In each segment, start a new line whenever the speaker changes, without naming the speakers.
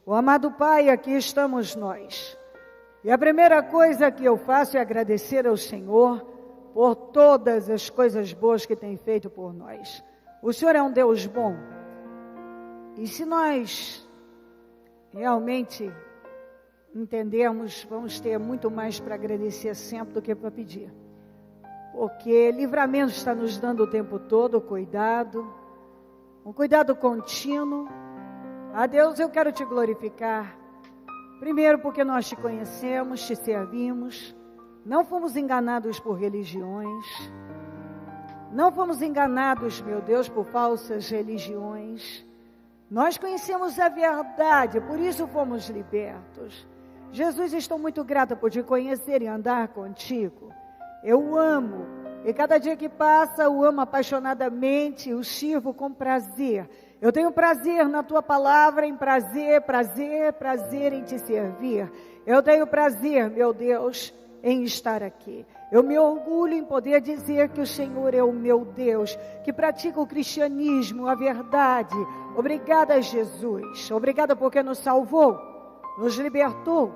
O amado Pai, aqui estamos nós. E a primeira coisa que eu faço é agradecer ao Senhor por todas as coisas boas que tem feito por nós. O Senhor é um Deus bom. E se nós realmente entendermos, vamos ter muito mais para agradecer sempre do que para pedir. Porque livramento está nos dando o tempo todo, cuidado, um cuidado contínuo. A Deus, eu quero te glorificar. Primeiro porque nós te conhecemos, te servimos. Não fomos enganados por religiões. Não fomos enganados, meu Deus, por falsas religiões. Nós conhecemos a verdade, por isso fomos libertos. Jesus, estou muito grata por te conhecer e andar contigo. Eu o amo, e cada dia que passa, o amo apaixonadamente, o sirvo com prazer. Eu tenho prazer na tua palavra, em prazer em te servir. Eu tenho prazer, meu Deus, em estar aqui. Eu me orgulho em poder dizer que o Senhor é o meu Deus, que pratica o cristianismo, a verdade. Obrigada, Jesus. Obrigada porque nos salvou, nos libertou,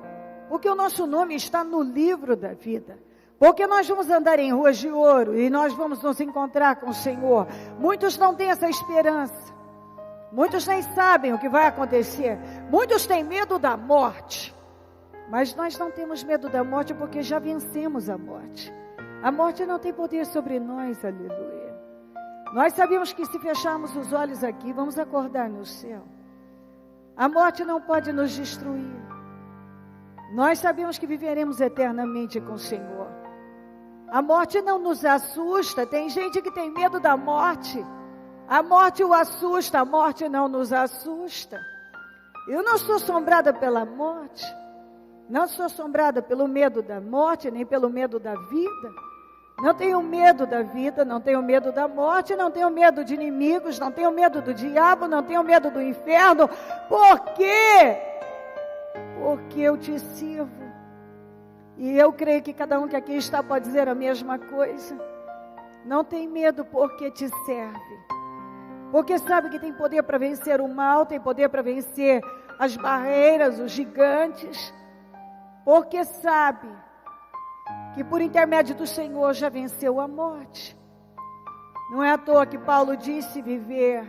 porque o nosso nome está no livro da vida. Porque nós vamos andar em ruas de ouro e nós vamos nos encontrar com o Senhor. Muitos não têm essa esperança. Muitos nem sabem o que vai acontecer. Muitos têm medo da morte. Mas nós não temos medo da morte porque já vencemos a morte. A morte não tem poder sobre nós, aleluia. Nós sabemos que se fecharmos os olhos aqui, vamos acordar no céu. A morte não pode nos destruir. Nós sabemos que viveremos eternamente com o Senhor. A morte não nos assusta. Tem gente que tem medo da morte. A morte o assusta, a morte não nos assusta. Eu não sou assombrada pela morte. Não sou assombrada pelo medo da morte, nem pelo medo da vida. Não tenho medo da vida, não tenho medo da morte, não tenho medo de inimigos, não tenho medo do diabo, não tenho medo do inferno. Por quê? Porque eu te sirvo. E eu creio que cada um que aqui está pode dizer a mesma coisa. Não tem medo porque te serve. Porque sabe que tem poder para vencer o mal, tem poder para vencer as barreiras, os gigantes. Porque sabe que por intermédio do Senhor já venceu a morte. Não é à toa que Paulo disse: viver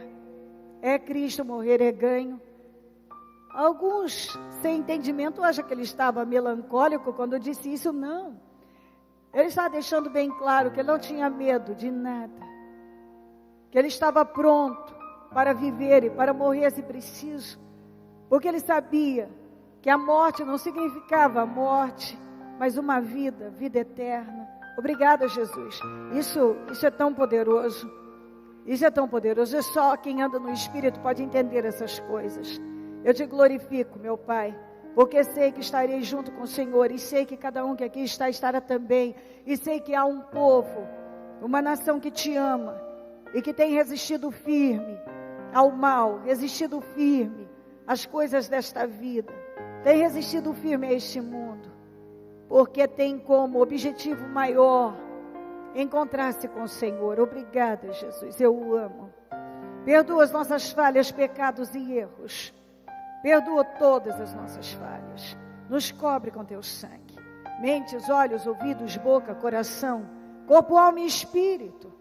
é Cristo, morrer é ganho. Alguns, sem entendimento, acham que ele estava melancólico quando disse isso. Não. Ele está deixando bem claro que ele não tinha medo de nada. Que ele estava pronto para viver e para morrer se preciso. Porque ele sabia que a morte não significava a morte, mas uma vida, vida eterna. Obrigada, Jesus. Isso é tão poderoso. Isso é tão poderoso. É só quem anda no Espírito pode entender essas coisas. Eu te glorifico, meu Pai, porque sei que estarei junto com o Senhor, e sei que cada um que aqui está, estará também, e sei que há um povo, uma nação que te ama, e que tem resistido firme ao mal, resistido firme às coisas desta vida, tem resistido firme a este mundo, porque tem como objetivo maior encontrar-se com o Senhor. Obrigada, Jesus, eu o amo. Perdoa as nossas falhas, pecados e erros. Perdoa todas as nossas falhas. Nos cobre com teu sangue. Mentes, olhos, ouvidos, boca, coração, corpo, alma e espírito.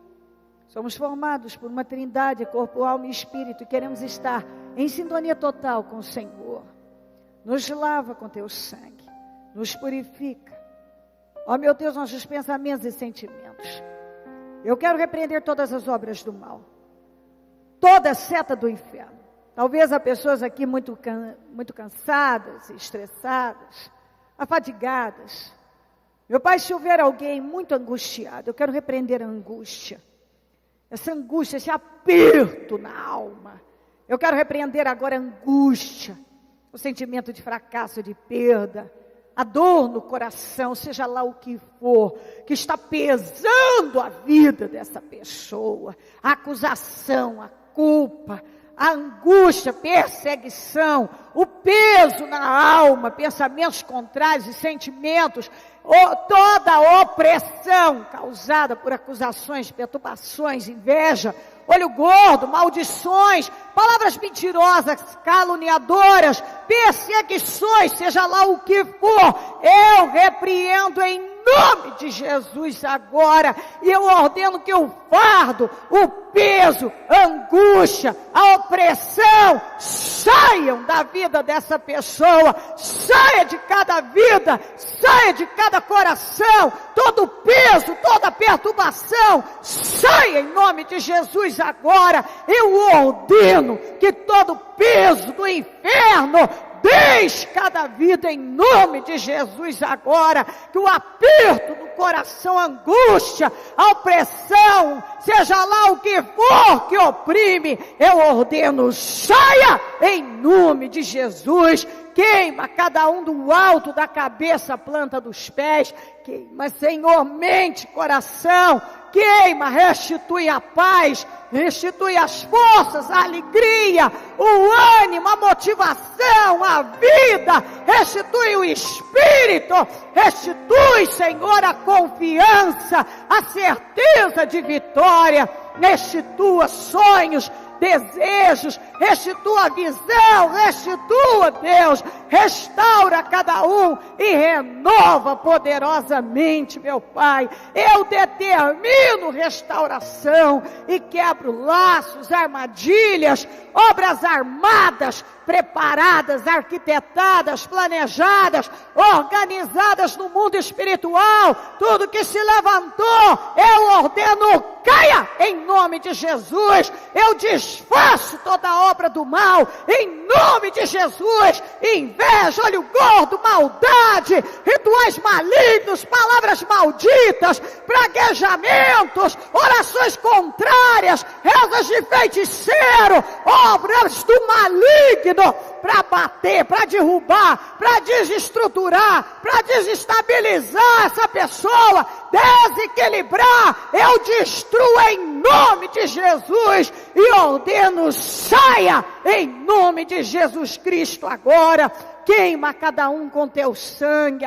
Somos formados por uma trindade, corpo, alma e espírito. E queremos estar em sintonia total com o Senhor. Nos lava com teu sangue. Nos purifica. Ó meu Deus, nossos pensamentos e sentimentos. Eu quero repreender todas as obras do mal. Toda a seta do inferno. Talvez há pessoas aqui muito cansadas, estressadas, afadigadas. Meu Pai, se houver alguém muito angustiado, eu quero repreender a angústia. Essa angústia, esse aperto na alma. Eu quero repreender agora a angústia, o sentimento de fracasso, de perda, a dor no coração, seja lá o que for, que está pesando a vida dessa pessoa. A acusação, a culpa, a angústia, perseguição, o peso na alma, pensamentos contrários e sentimentos, toda a opressão causada por acusações, perturbações, inveja, olho gordo, maldições, palavras mentirosas, caluniadoras, perseguições, seja lá o que for, eu repreendo em nome de Jesus agora, e eu ordeno que o fardo, o peso, a angústia, a opressão, saiam da vida dessa pessoa, saia de cada vida, saia de cada coração, todo peso, toda perturbação, saia em nome de Jesus agora. Eu ordeno que todo peso do inferno deixe cada vida em nome de Jesus agora, que o aperto do coração, a angústia, a opressão, seja lá o que for que oprime, eu ordeno, saia em nome de Jesus. Queima cada um do alto da cabeça, planta dos pés, queima, Senhor, mente, coração, queima, restitui a paz, restitui as forças, a alegria, o ânimo, a motivação, a vida, restitui o espírito, restitui, Senhor, a confiança, a certeza de vitória, restitua sonhos, desejos, restitua a visão, restitua, Deus, restaura cada um e renova poderosamente, meu Pai. Eu determino restauração e quebro laços, armadilhas, obras armadas, preparadas, arquitetadas, planejadas, organizadas no mundo espiritual. Tudo que se levantou, eu ordeno, caia em nome de Jesus. Eu desfaço toda obra do mal em nome de Jesus. Inveja, olho gordo, maldade, rituais malignos, palavras malditas, praguejamentos, orações contrárias, rezas de feiticeiro, obras do maligno, para bater, para derrubar, para desestruturar, para desestabilizar essa pessoa, desequilibrar, eu destruo em nome de Jesus e ordeno, saia em nome de Jesus Cristo agora. Queima cada um com teu sangue,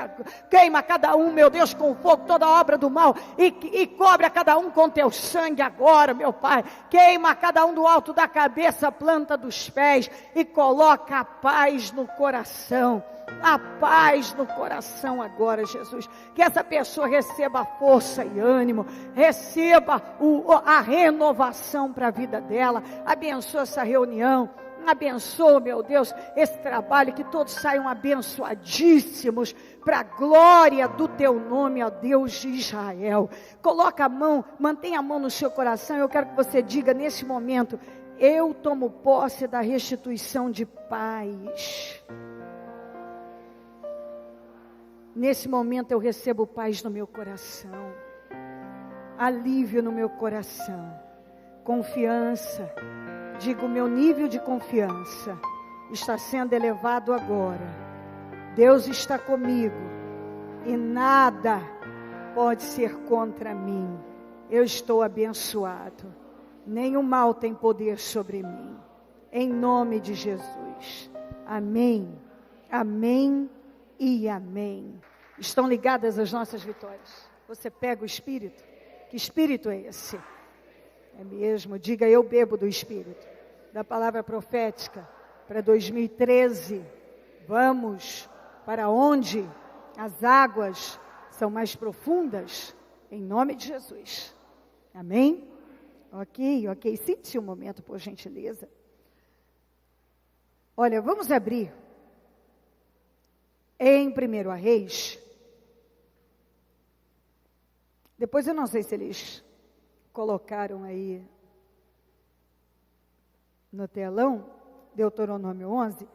queima cada um, meu Deus, com fogo, toda obra do mal, e cobre a cada um com teu sangue agora, meu Pai. Queima cada um do alto da cabeça, planta dos pés, e coloca a paz no coração. A paz no coração agora, Jesus. Que essa pessoa receba força e ânimo, receba a renovação para a vida dela. Abençoa essa reunião. Abençoa, meu Deus, esse trabalho, que todos saiam abençoadíssimos, para a glória do teu nome, ó Deus de Israel. Coloca a mão, mantenha a mão no seu coração. Eu quero que você diga nesse momento: eu tomo posse da restituição de paz. Nesse momento eu recebo paz no meu coração, alívio no meu coração, confiança. Digo, meu nível de confiança está sendo elevado agora. Deus está comigo e nada pode ser contra mim. Eu estou abençoado. Nenhum mal tem poder sobre mim. Em nome de Jesus. Amém. Amém e amém. Estão ligadas as nossas vitórias. Você pega o Espírito? Que Espírito é esse? É mesmo, diga, eu bebo do Espírito, da palavra profética para 2013. Vamos para onde as águas são mais profundas, em nome de Jesus. Amém? Ok. Sente-se um momento, por gentileza. Olha, vamos abrir em 1 Reis. Depois eu não sei se eles colocaram aí no telão, Deuteronômio 11,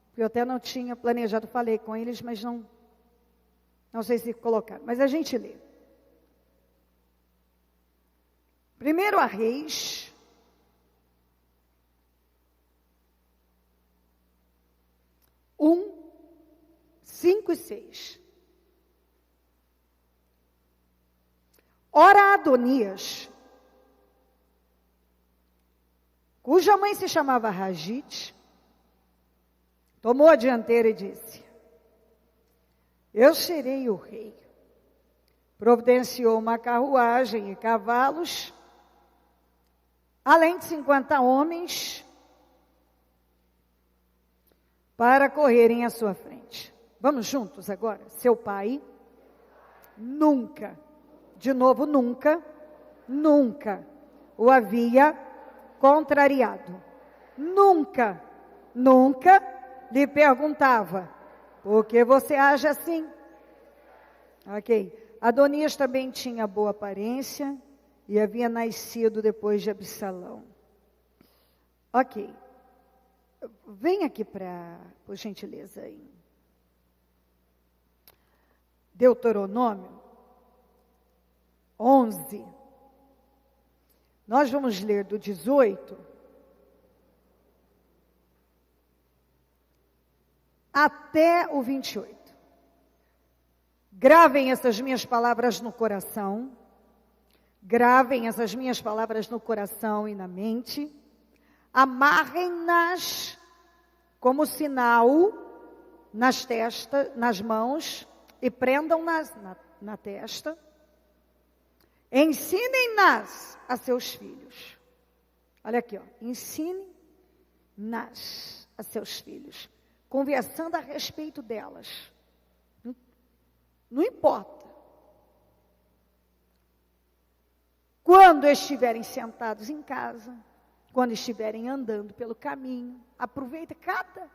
porque eu até não tinha planejado, falei com eles, mas não sei se colocaram, mas a gente lê. 1 Reis, um, 5 e 6. Ora, Adonias, cuja mãe se chamava Ragite, tomou a dianteira e disse: eu serei o rei. Providenciou uma carruagem e cavalos, além de 50 homens para correrem à sua frente. Vamos juntos agora? Seu pai nunca, de novo, nunca o havia contrariado. Nunca lhe perguntava, por que você age assim? Ok. Adonias também tinha boa aparência e havia nascido depois de Absalão. Ok. Vem aqui por gentileza, aí. Deuteronômio 11. Nós vamos ler do 18 até o 28. Gravem essas minhas palavras no coração. Gravem essas minhas palavras no coração e na mente. Amarrem-nas como sinal nas testas, nas mãos, e prendam-nas na testa. Ensinem-nas a seus filhos. Olha aqui, ó. Ensine-nas a seus filhos, conversando a respeito delas. Não importa. Quando estiverem sentados em casa, quando estiverem andando pelo caminho, aproveita cada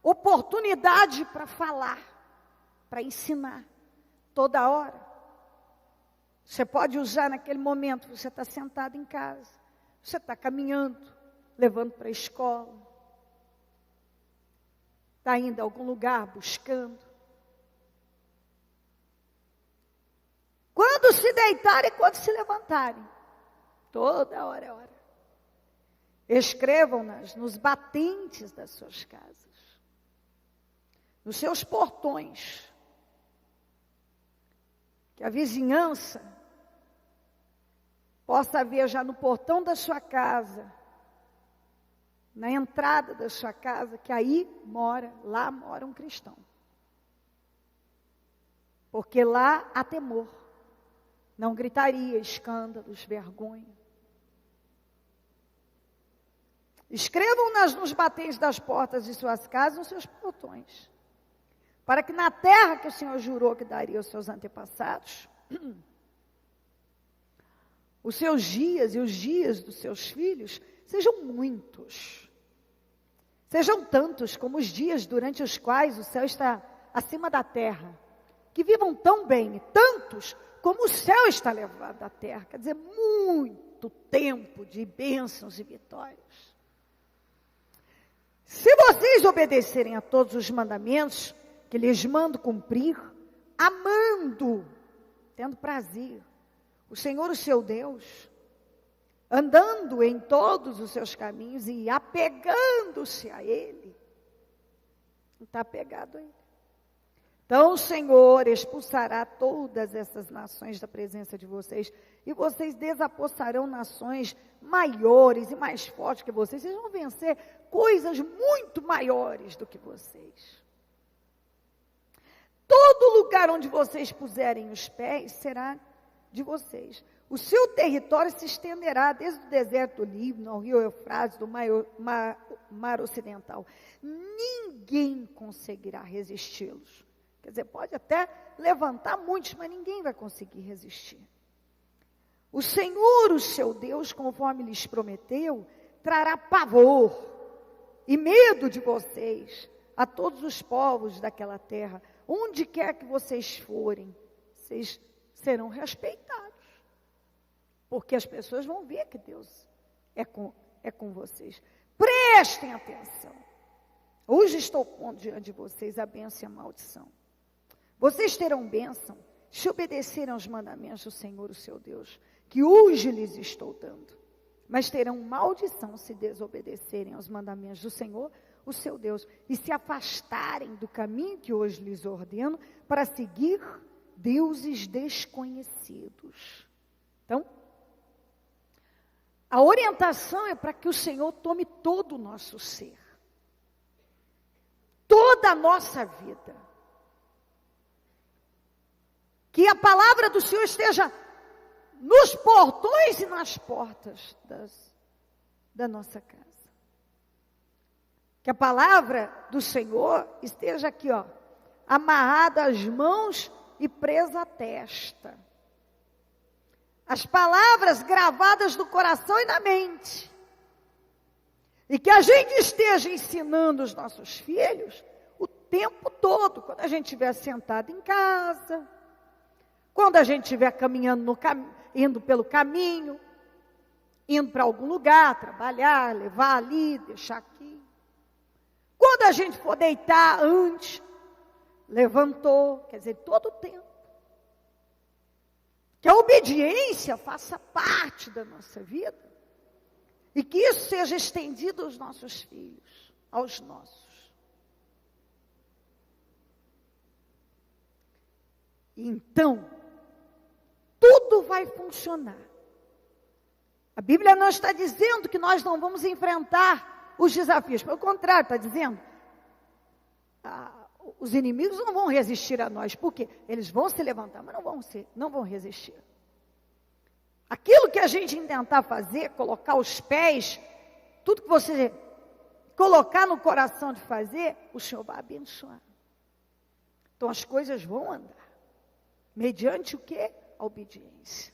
oportunidade para falar, para ensinar, toda hora. Você pode usar naquele momento, você está sentado em casa, você está caminhando, levando para a escola, está indo a algum lugar, buscando. Quando se deitarem e quando se levantarem, toda hora é hora. Escrevam-nas nos batentes das suas casas, nos seus portões, que a vizinhança possa ver já no portão da sua casa, na entrada da sua casa, que lá mora um cristão. Porque lá há temor, não gritaria, escândalos, vergonha. Escrevam-nas nos batentes das portas de suas casas, nos seus portões, para que na terra que o Senhor jurou que daria aos seus antepassados, os seus dias e os dias dos seus filhos sejam muitos, sejam tantos como os dias durante os quais o céu está acima da terra, que vivam tão bem, tantos como o céu está elevado da terra, quer dizer, muito tempo de bênçãos e vitórias. Se vocês obedecerem a todos os mandamentos que lhes mando cumprir, amando, tendo prazer, o Senhor, o seu Deus, andando em todos os seus caminhos e apegando-se a Ele, não está apegado a Ele. Então o Senhor expulsará todas essas nações da presença de vocês, e vocês desapossarão nações maiores e mais fortes que vocês. Vocês vão vencer coisas muito maiores do que vocês. Todo lugar onde vocês puserem os pés será de vocês. O seu território se estenderá desde o deserto do Líbano ao rio Eufrates, do mar ocidental. Ninguém conseguirá resisti-los. Quer dizer, pode até levantar muitos, mas ninguém vai conseguir resistir. O Senhor, o seu Deus, conforme lhes prometeu, trará pavor e medo de vocês a todos os povos daquela terra. Onde quer que vocês forem, vocês serão respeitados. Porque as pessoas vão ver que Deus é com vocês. Prestem atenção. Hoje estou pondo diante de vocês a bênção e a maldição. Vocês terão bênção se obedecerem aos mandamentos do Senhor, o seu Deus, que hoje lhes estou dando. Mas terão maldição se desobedecerem aos mandamentos do Senhor, o seu Deus, e se afastarem do caminho que hoje lhes ordeno, para seguir deuses desconhecidos. Então, a orientação é para que o Senhor tome todo o nosso ser, toda a nossa vida. Que a palavra do Senhor esteja nos portões e nas portas da nossa casa. Que a palavra do Senhor esteja aqui, ó, amarrada às mãos e presa à testa. As palavras gravadas no coração e na mente. E que a gente esteja ensinando os nossos filhos o tempo todo, quando a gente estiver sentado em casa, quando a gente estiver caminhando indo pelo caminho, indo para algum lugar, trabalhar, levar ali, deixar aqui. Quando a gente for deitar antes, levantou, quer dizer, todo o tempo. Que a obediência faça parte da nossa vida e que isso seja estendido aos nossos filhos, aos nossos. Então, tudo vai funcionar. A Bíblia não está dizendo que nós não vamos enfrentar os desafios, pelo contrário, está dizendo, os inimigos não vão resistir a nós, porque eles vão se levantar, mas não vão resistir. Aquilo que a gente intentar fazer, colocar os pés, tudo que você colocar no coração de fazer, o Senhor vai abençoar. Então as coisas vão andar, mediante o quê? A obediência.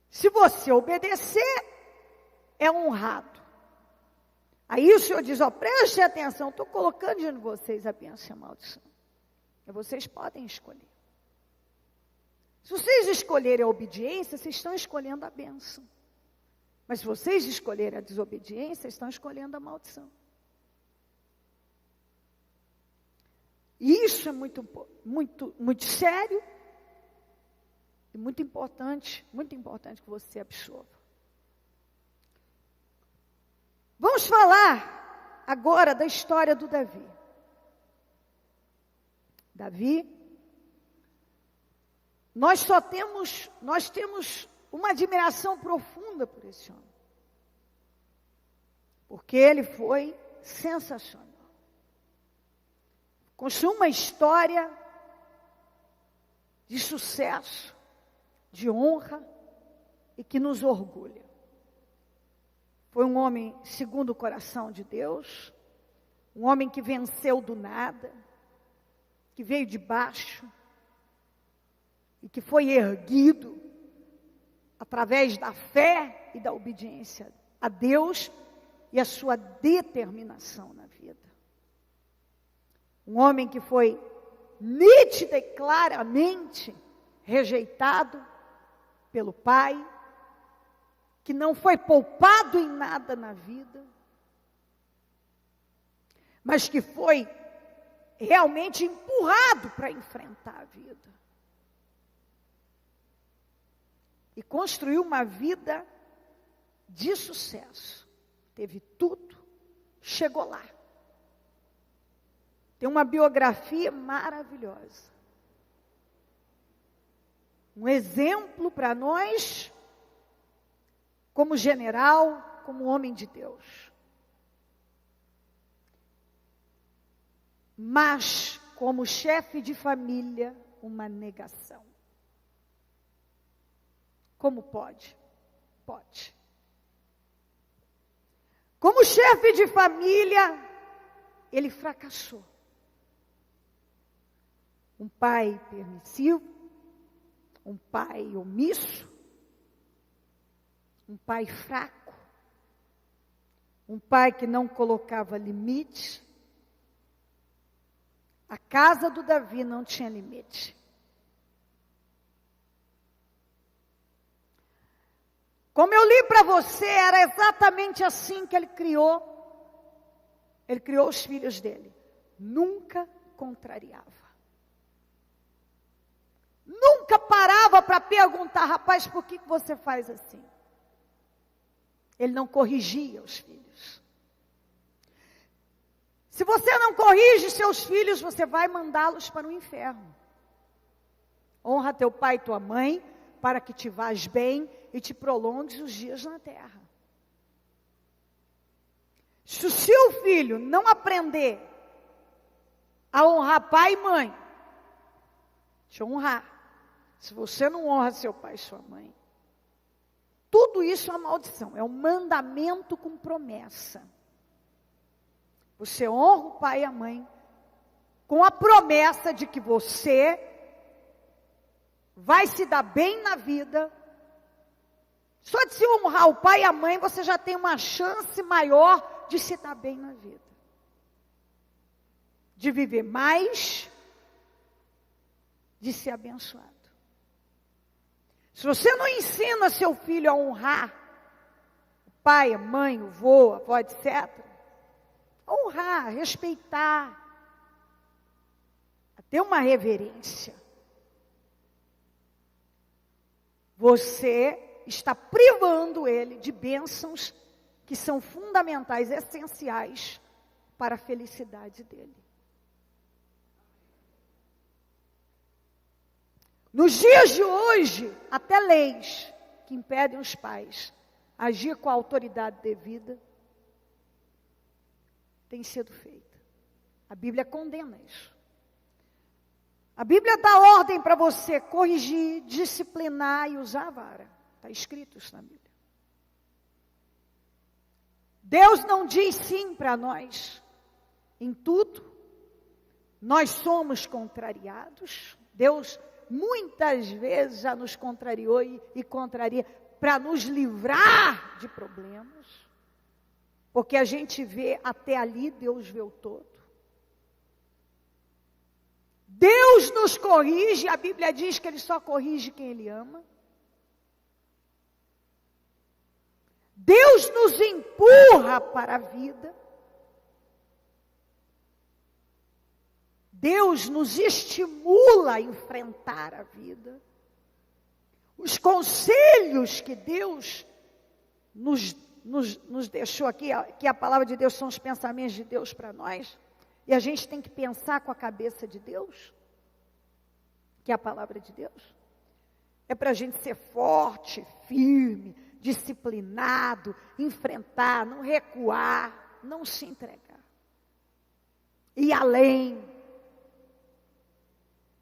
Se você obedecer, é honrado. Aí o Senhor diz, ó, preste atenção, estou colocando diante de vocês a bênção e a maldição. E vocês podem escolher. Se vocês escolherem a obediência, vocês estão escolhendo a bênção. Mas se vocês escolherem a desobediência, estão escolhendo a maldição. E isso é muito sério e muito importante que você absorva. Vamos falar agora da história do Davi. Davi, nós temos uma admiração profunda por esse homem. Porque ele foi sensacional. Construiu uma história de sucesso, de honra e que nos orgulha. Foi um homem segundo o coração de Deus, um homem que venceu do nada, que veio de baixo e que foi erguido através da fé e da obediência a Deus e a sua determinação na vida. Um homem que foi nítida e claramente rejeitado pelo pai, que não foi poupado em nada na vida, mas que foi realmente empurrado para enfrentar a vida. E construiu uma vida de sucesso. Teve tudo, chegou lá. Tem uma biografia maravilhosa. Um exemplo para nós, como general, como homem de Deus. Mas, como chefe de família, uma negação. Como pode? Pode. Como chefe de família, ele fracassou. Um pai permissivo, um pai omisso, um pai fraco, um pai que não colocava limite. A casa do Davi não tinha limite. Como eu li para você, era exatamente assim que ele criou os filhos dele. Nunca contrariava. Nunca parava para perguntar, rapaz, por que você faz assim? Ele não corrigia os filhos. Se você não corrige seus filhos, você vai mandá-los para o inferno. Honra teu pai e tua mãe, para que te vás bem e te prolongues os dias na terra. Se o seu filho não aprender a honrar pai e mãe, deixa eu honrar. Se você não honra seu pai e sua mãe, Tudo isso é uma maldição, é um mandamento com promessa. Você honra o pai e a mãe com a promessa de que você vai se dar bem na vida. Só de se honrar o pai e a mãe, você já tem uma chance maior de se dar bem na vida. De viver mais, de ser abençoado. Se você não ensina seu filho a honrar o pai, a mãe, o vô, a avó, etc., honrar, respeitar, a ter uma reverência, você está privando ele de bênçãos que são fundamentais, essenciais para a felicidade dele. Nos dias de hoje, até leis que impedem os pais a agir com a autoridade devida têm sido feitas. A Bíblia condena isso. A Bíblia dá ordem para você corrigir, disciplinar e usar a vara. Está escrito isso na Bíblia. Deus não diz sim para nós em tudo. Nós somos contrariados. Deus muitas vezes já nos contrariou e contraria para nos livrar de problemas. Porque a gente vê até ali, Deus vê o todo. Deus nos corrige, a Bíblia diz que Ele só corrige quem Ele ama. Deus nos empurra para a vida. Deus nos estimula a enfrentar a vida. Os conselhos que Deus nos deixou aqui, que a palavra de Deus são os pensamentos de Deus para nós. E a gente tem que pensar com a cabeça de Deus, que é a palavra de Deus. É para a gente ser forte, firme, disciplinado, enfrentar, não recuar, não se entregar. Ir além.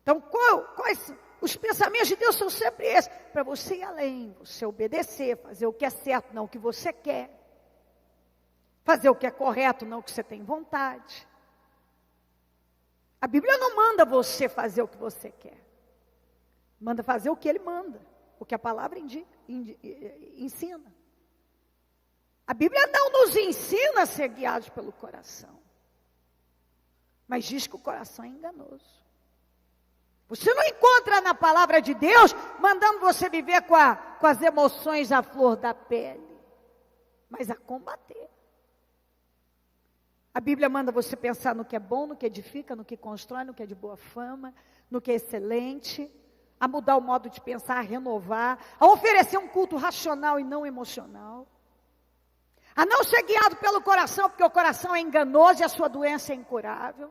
Então, quais os pensamentos de Deus são sempre esses? Para você ir além, você obedecer, fazer o que é certo, não o que você quer. Fazer o que é correto, não o que você tem vontade. A Bíblia não manda você fazer o que você quer. Manda fazer o que Ele manda. O que a palavra ensina. A Bíblia não nos ensina a ser guiados pelo coração. Mas diz que o coração é enganoso. Você não encontra na palavra de Deus mandando você viver com as emoções à flor da pele. Mas a combater. A Bíblia manda você pensar no que é bom, no que edifica, no que constrói, no que é de boa fama, no que é excelente, a mudar o modo de pensar, a renovar, a oferecer um culto racional e não emocional, a não ser guiado pelo coração, porque o coração é enganoso e a sua doença é incurável.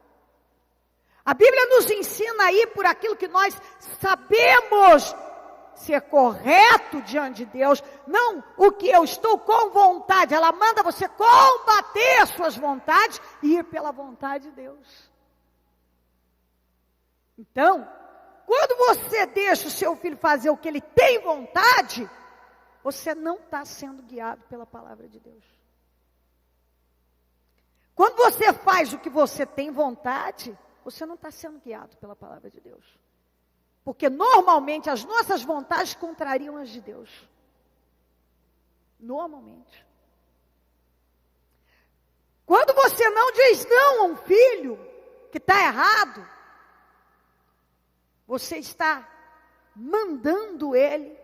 A Bíblia nos ensina a ir por aquilo que nós sabemos ser correto diante de Deus, não o que eu estou com vontade. Ela manda você combater as suas vontades e ir pela vontade de Deus. Então, quando você deixa o seu filho fazer o que ele tem vontade, você não está sendo guiado pela palavra de Deus. Quando você faz o que você tem vontade, você não está sendo guiado pela palavra de Deus. Porque normalmente as nossas vontades contrariam as de Deus. Normalmente. Quando você não diz não a um filho que está errado, você está mandando ele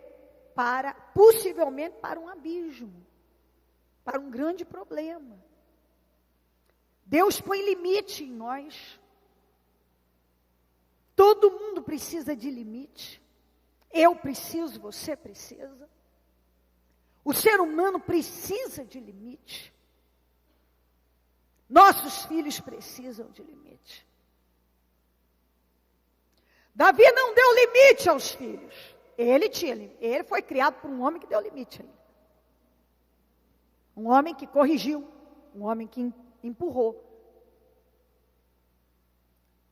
possivelmente para um abismo, para um grande problema. Deus põe limite em nós. Todo mundo precisa de limite. Eu preciso, você precisa. O ser humano precisa de limite. Nossos filhos precisam de limite. Davi não deu limite aos filhos. Ele foi criado por um homem que deu limite a ele. Um homem que corrigiu, um homem que empurrou.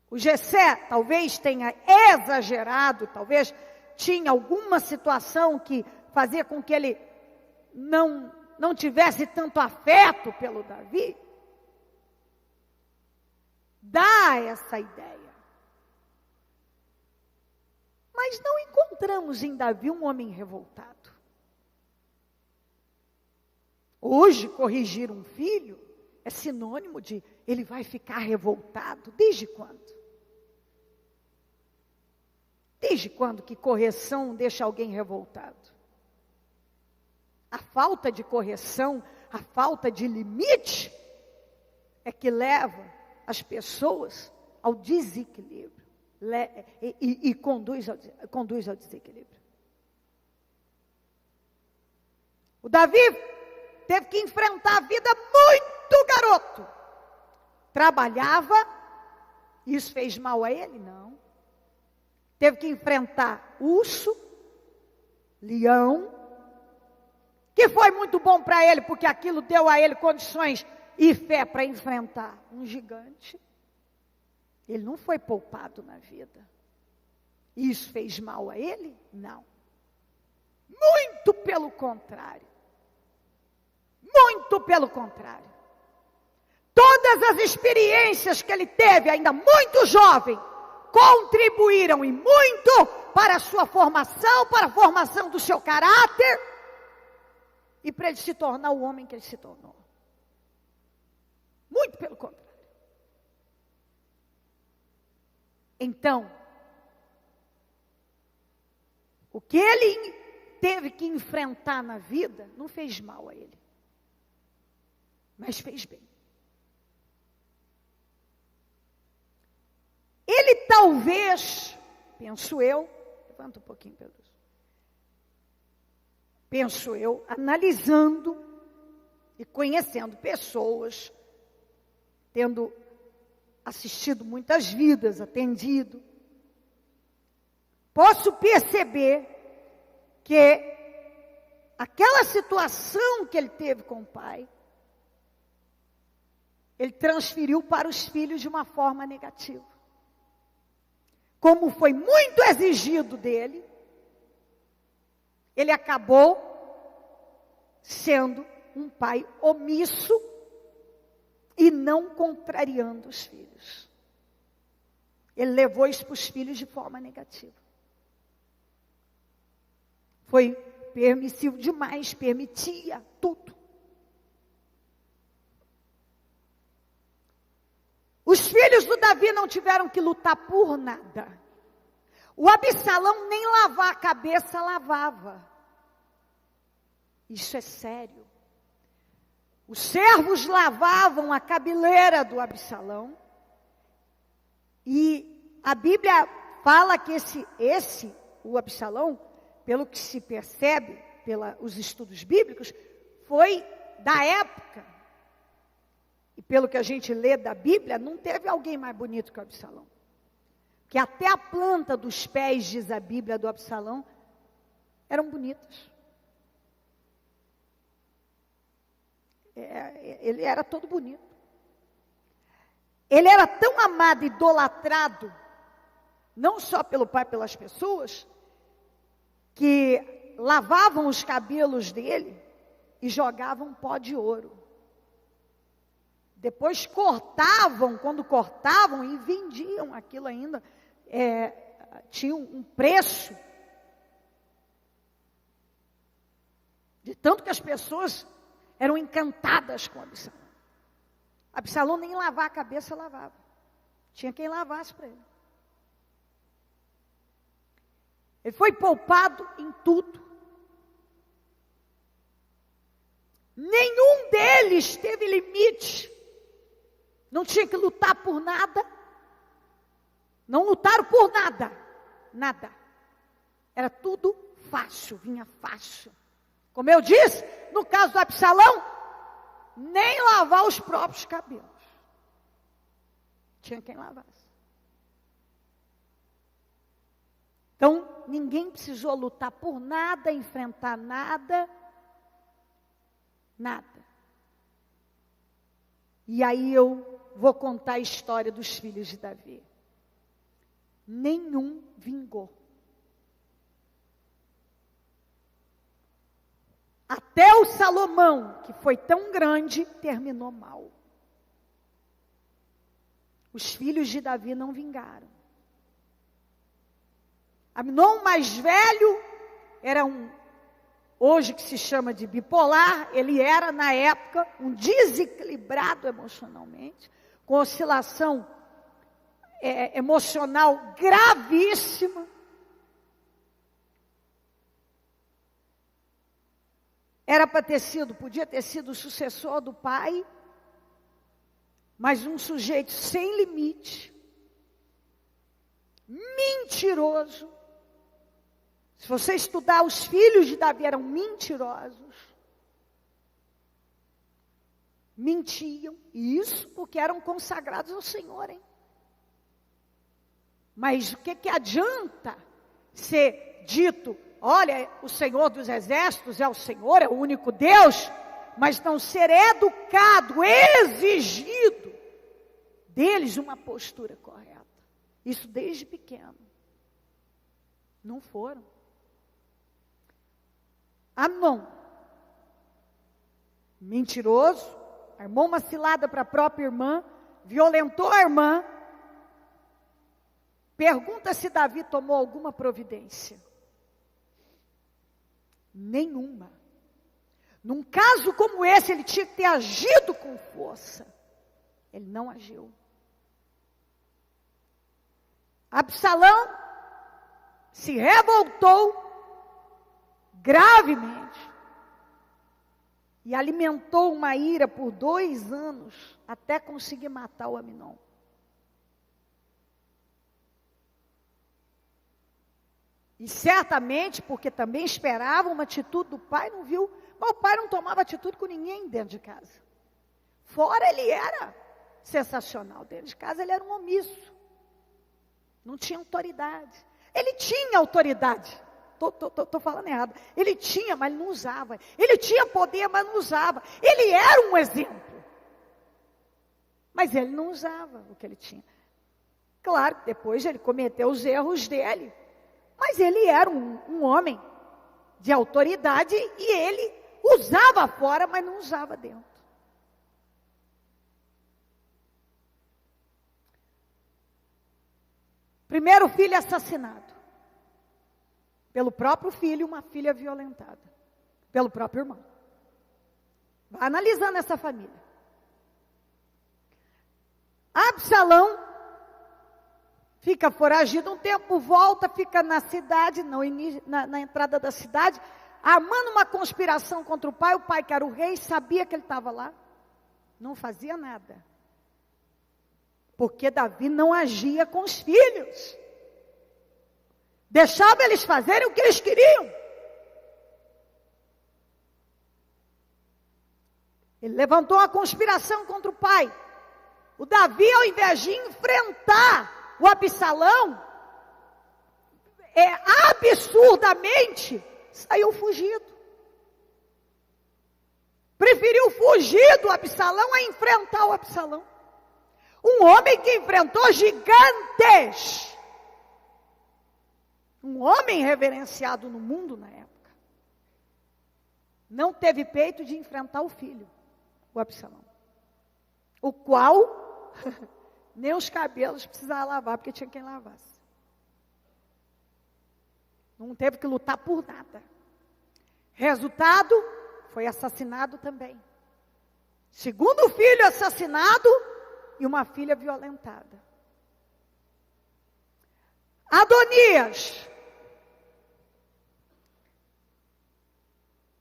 O Jessé talvez tenha exagerado, talvez tinha alguma situação que fazia com que ele não tivesse tanto afeto pelo Davi, dá essa ideia. Mas não encontramos em Davi um homem revoltado. Hoje, corrigir um filho é sinônimo de ele vai ficar revoltado. Desde quando? Desde quando que correção deixa alguém revoltado? A falta de correção, a falta de limite é que leva as pessoas ao desequilíbrio e conduz ao desequilíbrio. O Davi teve que enfrentar a vida muito garoto. Trabalhava, isso fez mal a ele? Não. Teve que enfrentar urso, leão, que foi muito bom para ele, porque aquilo deu a ele condições e fé para enfrentar um gigante. Ele não foi poupado na vida. Isso fez mal a ele? Não. Muito pelo contrário. Muito pelo contrário. Todas as experiências que ele teve, ainda muito jovem, contribuíram e muito para a sua formação, para a formação do seu caráter e para ele se tornar o homem que ele se tornou. Muito pelo contrário. Então, o que ele teve que enfrentar na vida não fez mal a ele, mas fez bem. Ele talvez, penso eu, levanta um pouquinho, Pedro. Penso eu, analisando e conhecendo pessoas, tendo assistido muitas vidas, atendido, posso perceber que aquela situação que ele teve com o pai, ele transferiu para os filhos de uma forma negativa. Como foi muito exigido dele, ele acabou sendo um pai omisso e não contrariando os filhos. Ele levou isso para os filhos de forma negativa. Foi permissivo demais, permitia tudo. Os filhos do Davi não tiveram que lutar por nada. O Absalão nem lavar a cabeça lavava. Isso é sério. Os servos lavavam a cabeleira do Absalão. E a Bíblia fala que o Absalão, pelo que se percebe pelos estudos bíblicos, foi da época. E pelo que a gente lê da Bíblia, não teve alguém mais bonito que o Absalão. Que até a planta dos pés, diz a Bíblia, do Absalão, eram bonitas. Ele era todo bonito. Ele era tão amado, idolatrado, não só pelo pai, pelas pessoas, que lavavam os cabelos dele e jogavam pó de ouro. Depois cortavam, quando cortavam, e vendiam aquilo ainda. Tinha um preço. De tanto que as pessoas eram encantadas com Absalão. Absalão nem lavar a cabeça lavava. Tinha quem lavasse para ele. Ele foi poupado em tudo. Nenhum deles teve limite. Não tinha que lutar por nada. Não lutaram por nada. Nada. Era tudo fácil, vinha fácil. Como eu disse, no caso do Absalão, nem lavar os próprios cabelos. Tinha quem lavasse. Então, ninguém precisou lutar por nada, enfrentar nada. Nada. E aí eu vou contar a história dos filhos de Davi. Nenhum vingou. até o Salomão, que foi tão grande, terminou mal. Os filhos de Davi não vingaram. Amnon, mais velho, era hoje que se chama de bipolar, ele era, na época, um desequilibrado emocionalmente, com oscilação emocional gravíssima. Era para ter sido, podia ter sido o sucessor do pai, mas um sujeito sem limite, mentiroso. Se você estudar, os filhos de Davi eram mentirosos. Mentiam, e isso porque eram consagrados ao Senhor, hein? Mas o que adianta ser dito, olha, o Senhor dos Exércitos é o Senhor, é o único Deus, mas não ser educado, exigido deles uma postura correta. Isso desde pequeno. Não foram. Amnon, mentiroso, armou uma cilada para a própria irmã, violentou a irmã. Pergunta se Davi tomou alguma providência. Nenhuma. Num caso como esse, ele tinha que ter agido com força. Ele não agiu. Absalão se revoltou gravemente e alimentou uma ira por 2 anos até conseguir matar o Amnon. E certamente, porque também esperava uma atitude do pai, não viu. Mas o pai não tomava atitude com ninguém dentro de casa. Fora ele era sensacional, dentro de casa ele era um omisso. Não tinha autoridade. Ele tinha autoridade. Estou falando errado. Ele tinha, mas não usava. Ele tinha poder, mas não usava. Ele era um exemplo. Mas ele não usava o que ele tinha. Claro, depois ele cometeu os erros dele. Mas ele era um homem de autoridade e ele usava fora, mas não usava dentro. Primeiro filho assassinado. Pelo próprio filho, uma filha violentada. Pelo próprio irmão. Vai analisando essa família. Absalão fica foragido um tempo, volta, fica na cidade, na entrada da cidade, armando uma conspiração contra o pai que era o rei, sabia que ele estava lá, não fazia nada. Porque Davi não agia com os filhos. Deixava eles fazerem o que eles queriam. Ele levantou uma conspiração contra o pai. O Davi, ao invés de enfrentar o Absalão, absurdamente, saiu fugido. Preferiu fugir do Absalão a enfrentar o Absalão. Um homem que enfrentou gigantes. Um homem reverenciado no mundo na época. Não teve peito de enfrentar o filho, o Absalão. O qual nem os cabelos precisava lavar, porque tinha quem lavasse. Não teve que lutar por nada. Resultado, foi assassinado também. Segundo filho assassinado e uma filha violentada. Adonias,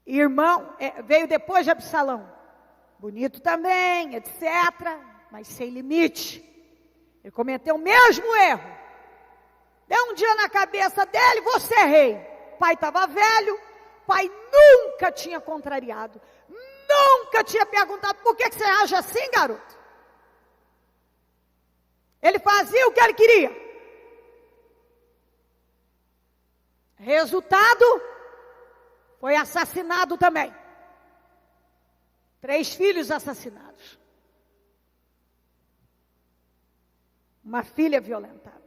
irmão, veio depois de Absalão. Bonito também, etc., mas sem limite. Ele cometeu o mesmo erro. Deu um dia na cabeça dele, você é rei. O pai estava velho, o pai nunca tinha contrariado, nunca tinha perguntado, por que você age assim, garoto? Ele fazia o que ele queria. Resultado, foi assassinado também. 3 filhos assassinados. Uma filha violentada.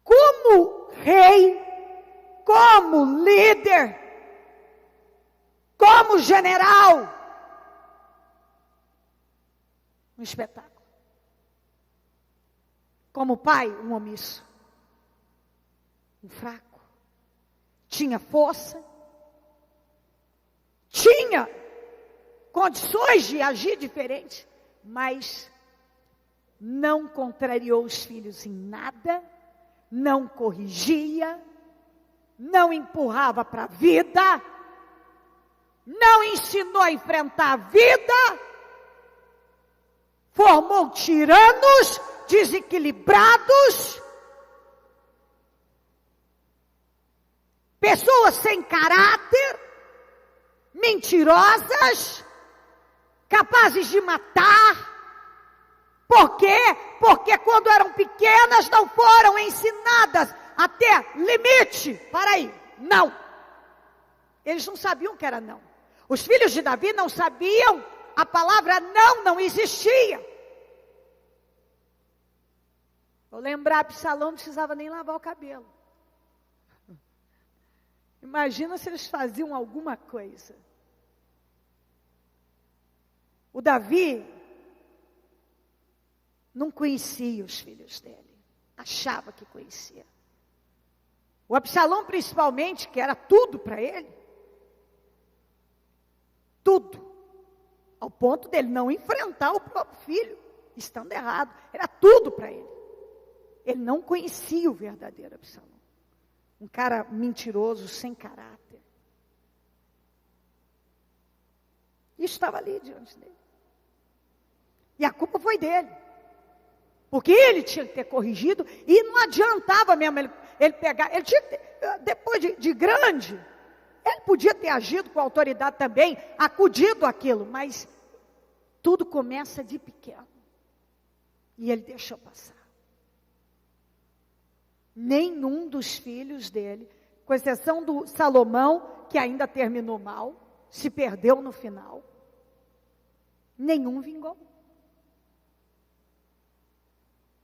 Como rei, como líder, como general, um espetáculo. Como pai, um omisso, um fraco. Tinha força, tinha condições de agir diferente, mas não contrariou os filhos em nada, não corrigia, não empurrava para a vida, não ensinou a enfrentar a vida, formou tiranos, desequilibrados, pessoas sem caráter, mentirosas, capazes de matar. Por quê? Porque quando eram pequenas não foram ensinadas a ter limite. Para aí, não. Eles não sabiam que era não. Os filhos de Davi não sabiam, a palavra não existia. Vou lembrar, Absalão não precisava nem lavar o cabelo. Imagina se eles faziam alguma coisa. O Davi não conhecia os filhos dele, achava que conhecia. O Absalão principalmente, que era tudo para ele, tudo, ao ponto dele não enfrentar o próprio filho, estando errado, era tudo para ele. Ele não conhecia o verdadeiro Absalão, um cara mentiroso, sem caráter. Isso estava ali diante dele. E a culpa foi dele. Porque ele tinha que ter corrigido, e não adiantava mesmo ele pegar, ele tinha que ter, depois de grande, ele podia ter agido com autoridade também, acudido aquilo, mas tudo começa de pequeno. E ele deixou passar. Nenhum dos filhos dele, com exceção do Salomão, que ainda terminou mal, se perdeu no final, nenhum vingou.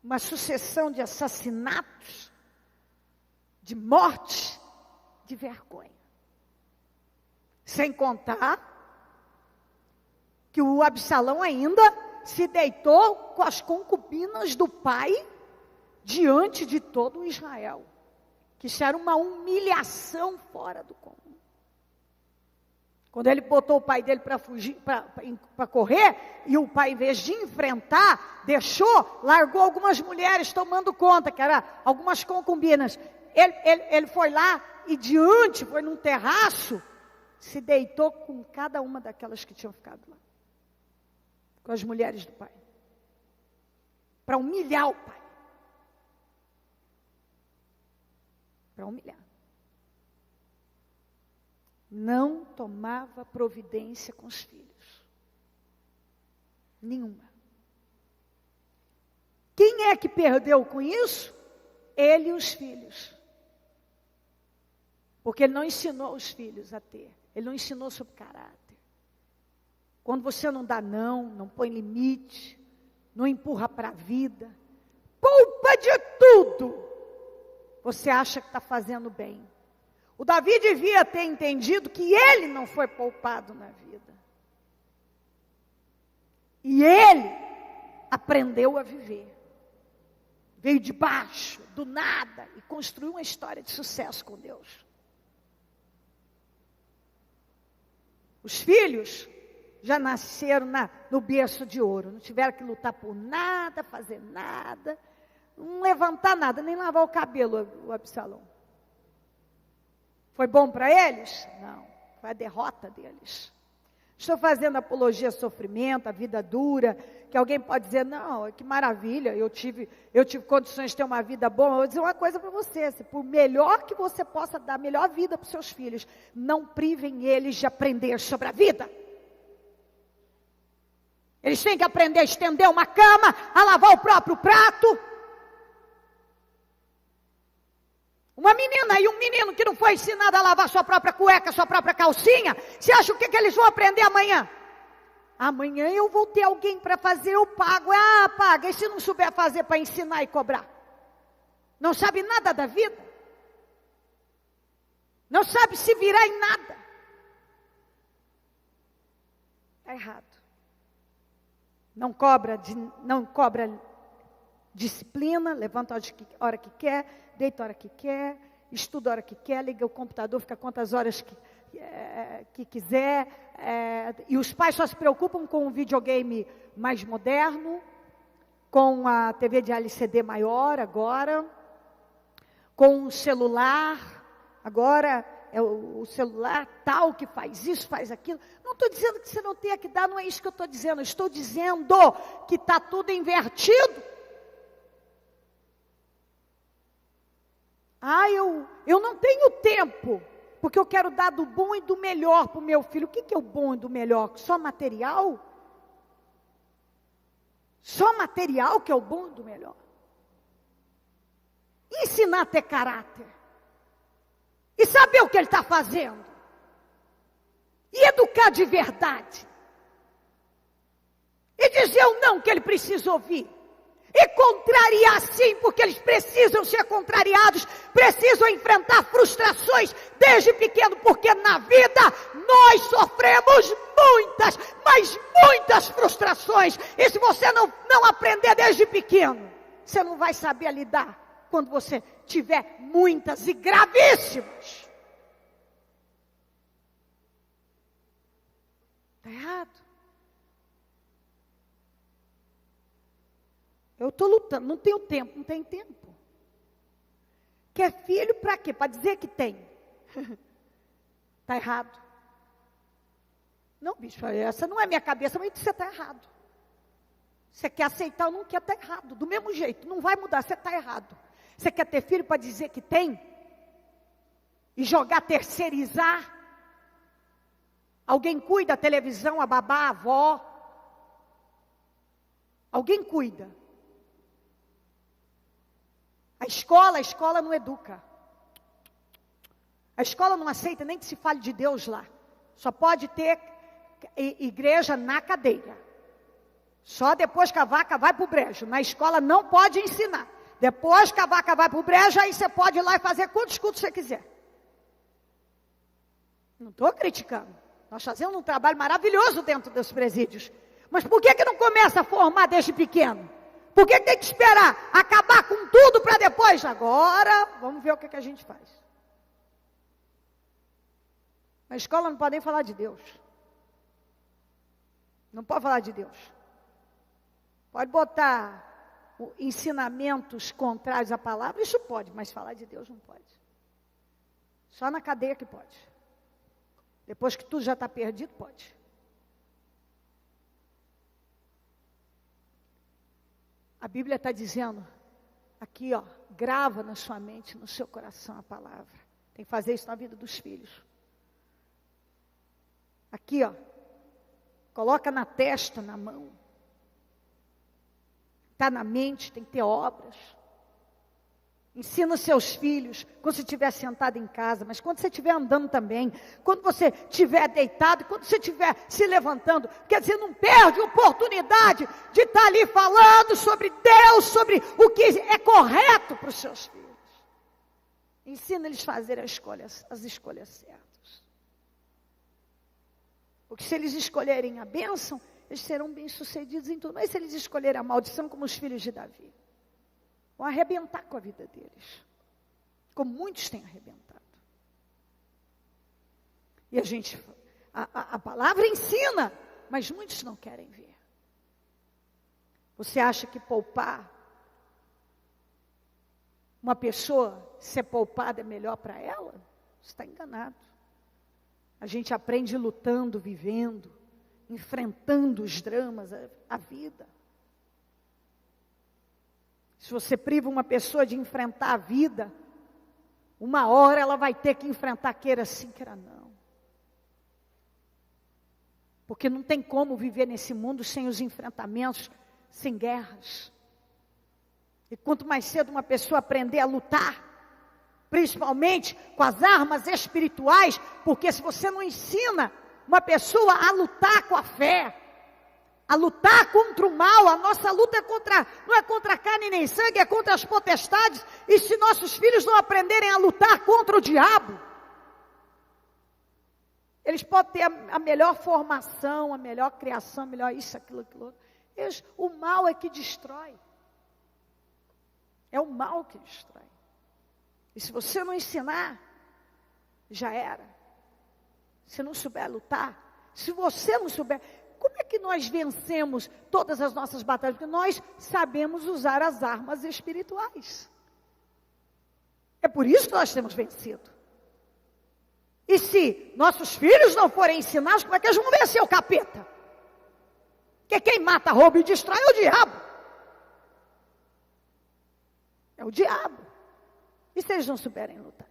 Uma sucessão de assassinatos, de morte, de vergonha. Sem contar que o Absalão ainda se deitou com as concubinas do pai diante de todo o Israel. Que isso era uma humilhação fora do comum. Quando ele botou o pai dele para fugir, para correr, e o pai, em vez de enfrentar, largou algumas mulheres tomando conta, que eram algumas concubinas. Ele foi lá e foi num terraço, se deitou com cada uma daquelas que tinham ficado lá. Com as mulheres do pai. Para humilhar o pai. Para humilhar. Não tomava providência com os filhos. Nenhuma. Quem é que perdeu com isso? Ele e os filhos. Porque ele não ensinou os filhos a ter. Ele não ensinou sobre caráter. Quando você não dá não põe limite, não empurra para a vida, poupa de tudo, você acha que está fazendo bem. O Davi devia ter entendido que ele não foi poupado na vida. E ele aprendeu a viver. Veio de baixo, do nada, e construiu uma história de sucesso com Deus. Os filhos já nasceram no berço de ouro, não tiveram que lutar por nada, fazer nada, não levantar nada, nem lavar o cabelo, o Absalão. Foi bom para eles? Não, foi a derrota deles. Estou fazendo apologia ao sofrimento, à vida dura, que alguém pode dizer, não, que maravilha, eu tive condições de ter uma vida boa. Eu vou dizer uma coisa para você, por melhor que você possa dar a melhor vida para os seus filhos, não privem eles de aprender sobre a vida. Eles têm que aprender a estender uma cama, a lavar o próprio prato. Uma menina e um menino que não foi ensinado a lavar sua própria cueca, sua própria calcinha, você acha o que eles vão aprender amanhã? Amanhã eu vou ter alguém para fazer, eu pago. Paga. E se não souber fazer para ensinar e cobrar? Não sabe nada da vida? não sabe se virar em nada. Está errado. Não cobra disciplina, levanta a hora que quer, deita a hora que quer, estuda a hora que quer, liga o computador, fica quantas horas que quiser. E os pais só se preocupam com o videogame mais moderno, com a TV de LCD maior agora, com o celular, agora é o celular tal que faz isso, faz aquilo. Não estou dizendo que você não tenha que dar, não é isso que eu estou dizendo. Eu estou dizendo que está tudo invertido. Eu não tenho tempo, porque eu quero dar do bom e do melhor para o meu filho. O que é o bom e do melhor? Só material? Só material que é o bom e do melhor. Ensinar a ter caráter. E saber o que ele está fazendo. E educar de verdade. E dizer o não que ele precisa ouvir. E contrariar sim, porque eles precisam ser contrariados. Precisam enfrentar frustrações desde pequeno. Porque na vida nós sofremos muitas, mas muitas frustrações. E se você não aprender desde pequeno, você não vai saber lidar quando você tiver muitas e gravíssimas. Está errado. Eu estou lutando, não tenho tempo, não tem tempo. Quer filho para quê? Para dizer que tem. Está errado. Não, bicho, essa não é minha cabeça, mas você está errado. Você quer aceitar ou não quer, está errado. Do mesmo jeito, não vai mudar, você está errado. Você quer ter filho para dizer que tem? E jogar, terceirizar? Alguém cuida da televisão, a babá, a avó? Alguém cuida. A escola não educa. A escola não aceita nem que se fale de Deus lá. Só pode ter igreja na cadeia. Só depois que a vaca vai para o brejo. Na escola não pode ensinar. Depois que a vaca vai para o brejo, aí você pode ir lá e fazer quantos cultos você quiser. Não estou criticando. Nós fazemos um trabalho maravilhoso dentro dos presídios. Mas por que não começa a formar desde pequeno? Por que tem que esperar acabar com tudo para depois? Agora, vamos ver o que a gente faz. Na escola não pode nem falar de Deus. Não pode falar de Deus. Pode botar ensinamentos contrários à palavra, isso pode, mas falar de Deus não pode. Só na cadeia que pode. Depois que tudo já está perdido, pode. A Bíblia está dizendo, aqui ó, grava na sua mente, no seu coração a palavra. Tem que fazer isso na vida dos filhos. Aqui ó, coloca na testa, na mão. Está na mente, tem que ter obras. Ensina seus filhos, quando você estiver sentado em casa, mas quando você estiver andando também, quando você estiver deitado, quando você estiver se levantando, quer dizer, não perde a oportunidade de estar ali falando sobre Deus, sobre o que é correto para os seus filhos. Ensina eles a fazer as escolhas certas. Porque se eles escolherem a bênção, eles serão bem-sucedidos em tudo. Mas se eles escolherem a maldição, como os filhos de Davi, vão arrebentar com a vida deles. Como muitos têm arrebentado. E a palavra ensina, mas muitos não querem ver. Você acha que poupar, uma pessoa ser poupada é melhor para ela? Você está enganado. A gente aprende lutando, vivendo, enfrentando os dramas, a vida. Se você priva uma pessoa de enfrentar a vida, uma hora ela vai ter que enfrentar, queira sim, queira não. Porque não tem como viver nesse mundo sem os enfrentamentos, sem guerras. E quanto mais cedo uma pessoa aprender a lutar, principalmente com as armas espirituais, porque se você não ensina uma pessoa a lutar com a fé, a lutar contra o mal, a nossa luta não é contra carne nem sangue, é contra as potestades. E se nossos filhos não aprenderem a lutar contra o diabo, Eles podem ter a melhor formação, a melhor criação, melhor isso, aquilo, aquilo outro. O mal é que destrói. É o mal que destrói. E se você não ensinar, já era. Se não souber lutar, se você não souber, como é que nós vencemos todas as nossas batalhas? Porque nós sabemos usar as armas espirituais. É por isso que nós temos vencido. E se nossos filhos não forem ensinados, como é que eles vão vencer o capeta? Porque quem mata, rouba e destrói é o diabo. É o diabo. E se eles não souberem lutar?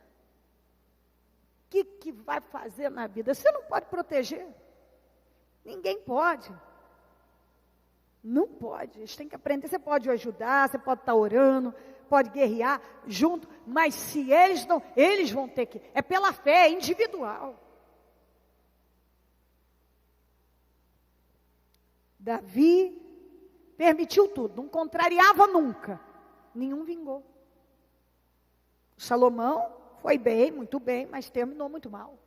O que vai fazer na vida? Você não pode proteger. Ninguém pode. Não pode. Eles têm que aprender. Você pode ajudar, você pode estar orando, pode guerrear junto, mas se eles não, eles vão ter que. É pela fé, é individual. Davi permitiu tudo, não contrariava nunca. Nenhum vingou. Salomão foi bem, muito bem, mas terminou muito mal.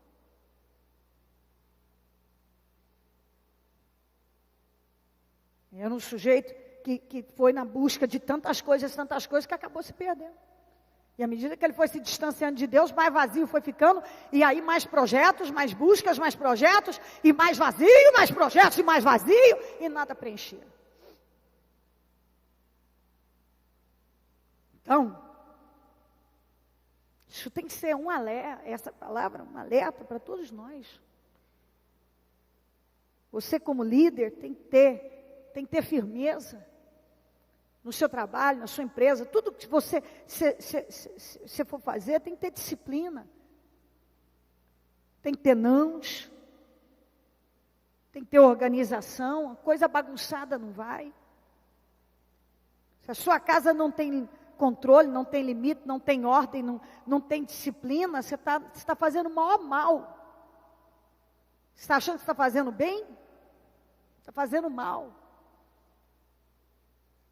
Era um sujeito que foi na busca de tantas coisas, que acabou se perdendo. E à medida que ele foi se distanciando de Deus, mais vazio foi ficando, e aí mais projetos, mais buscas, mais projetos, e mais vazio, mais projetos, e mais vazio, e nada preenchia. Então, isso tem que ser um alerta, essa palavra, um alerta para todos nós. Você como líder tem que ter firmeza no seu trabalho, na sua empresa, tudo que você for fazer, tem que ter disciplina. Tem que ter nãos. Tem que ter organização. A coisa bagunçada não vai. Se a sua casa não tem controle, não tem limite, não tem ordem, não tem disciplina, você está fazendo o maior mal. Você está achando que está fazendo bem? Está fazendo mal.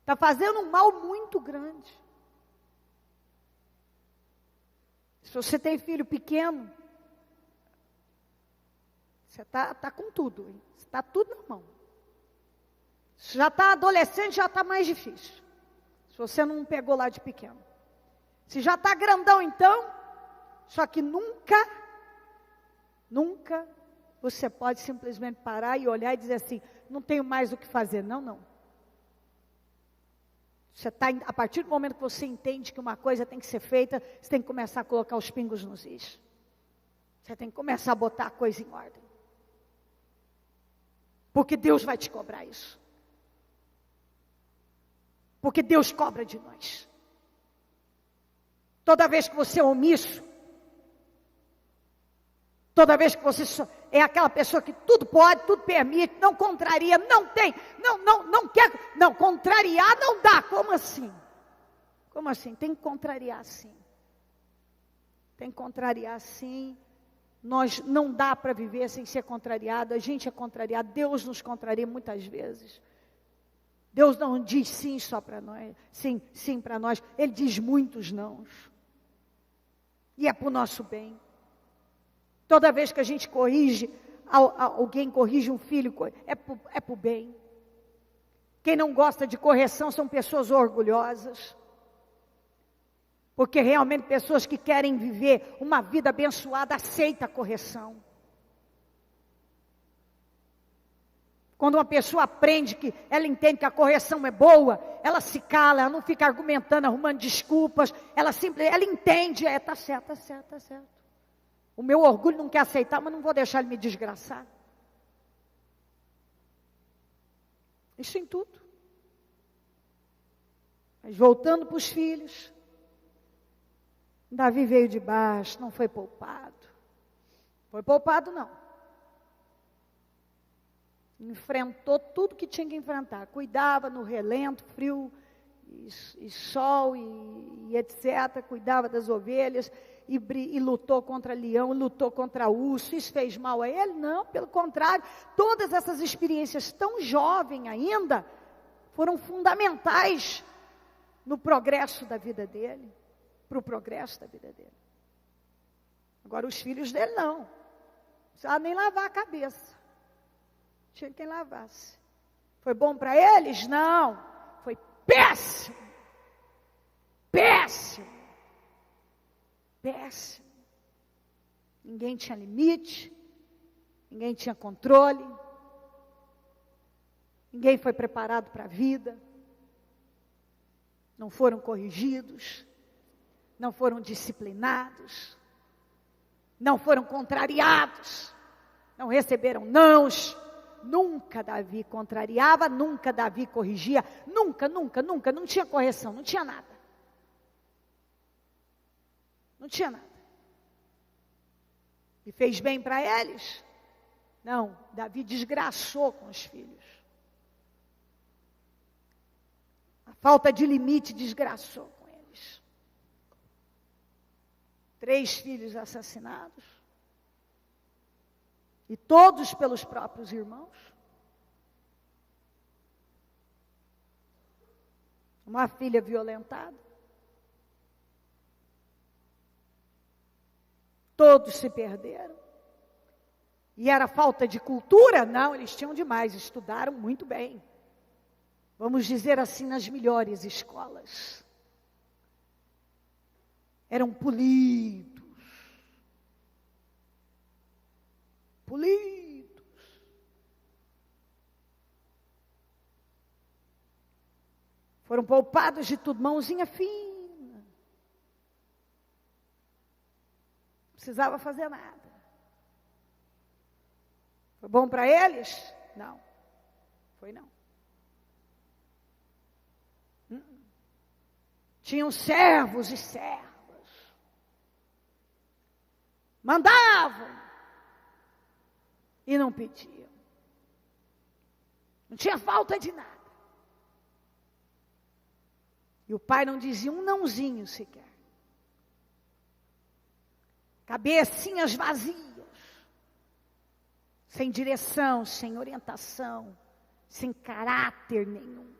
Está fazendo um mal muito grande. Se você tem filho pequeno, você está com tudo. Está tudo na mão. Se já está adolescente, já está mais difícil. Se você não pegou lá de pequeno. Se já está grandão então, só que nunca você pode simplesmente parar e olhar e dizer assim, não tenho mais o que fazer. Não. Você tá, a partir do momento que você entende que uma coisa tem que ser feita, você tem que começar a colocar os pingos nos is. Você tem que começar a botar a coisa em ordem. Porque Deus vai te cobrar isso. Porque Deus cobra de nós. Toda vez que você é omisso, toda vez que você é aquela pessoa que tudo pode, tudo permite, não contraria, não tem, não quer, não, contrariar não dá. Como assim? Como assim? Tem que contrariar sim. Tem que contrariar sim. Nós não dá para viver sem ser contrariado, a gente é contrariado, Deus nos contraria muitas vezes. Deus não diz sim só para nós, sim para nós, Ele diz muitos nãos. E é para o nosso bem. Toda vez que a gente corrige, alguém corrige um filho, é para o bem. Quem não gosta de correção são pessoas orgulhosas. Porque realmente pessoas que querem viver uma vida abençoada, aceitam a correção. Quando uma pessoa aprende que ela entende que a correção é boa, ela se cala, ela não fica argumentando, arrumando desculpas, ela entende, está certo, está certo, está certo. O meu orgulho não quer aceitar, mas não vou deixar ele me desgraçar. Isso em tudo. Mas voltando para os filhos, Davi veio de baixo, não foi poupado. Foi poupado não. Enfrentou tudo que tinha que enfrentar. Cuidava no relento, frio e sol e etc. Cuidava das ovelhas e lutou contra leão, lutou contra urso. Isso fez mal a ele? Não, pelo contrário. Todas essas experiências tão jovem ainda foram fundamentais no progresso da vida dele. Para o progresso da vida dele. Agora os filhos dele não. precisava nem lavar a cabeça. Tinha quem lavasse. Foi bom para eles? Não. Foi péssimo. Péssimo. Péssimo. Ninguém tinha limite. Ninguém tinha controle. Ninguém foi preparado para a vida. Não foram corrigidos. Não foram disciplinados. Não foram contrariados. Não receberam nãos. Nunca Davi contrariava, nunca Davi corrigia, nunca, não tinha correção, não tinha nada. Não tinha nada. E fez bem para eles? Não, Davi desgraçou com os filhos. A falta de limite desgraçou com eles. 3 filhos assassinados. E todos pelos próprios irmãos. Uma filha violentada. Todos se perderam. E era falta de cultura? Não, eles tinham demais, estudaram muito bem. Vamos dizer assim, nas melhores escolas. Eram polidos. Foram poupados de tudo, mãozinha fina. Não precisava fazer nada. Foi bom para eles? Não. Foi não. Tinham servos e servas. Mandavam. E não pediam. Não tinha falta de nada. E o pai não dizia um nãozinho sequer. Cabecinhas vazias. Sem direção, sem orientação, sem caráter nenhum.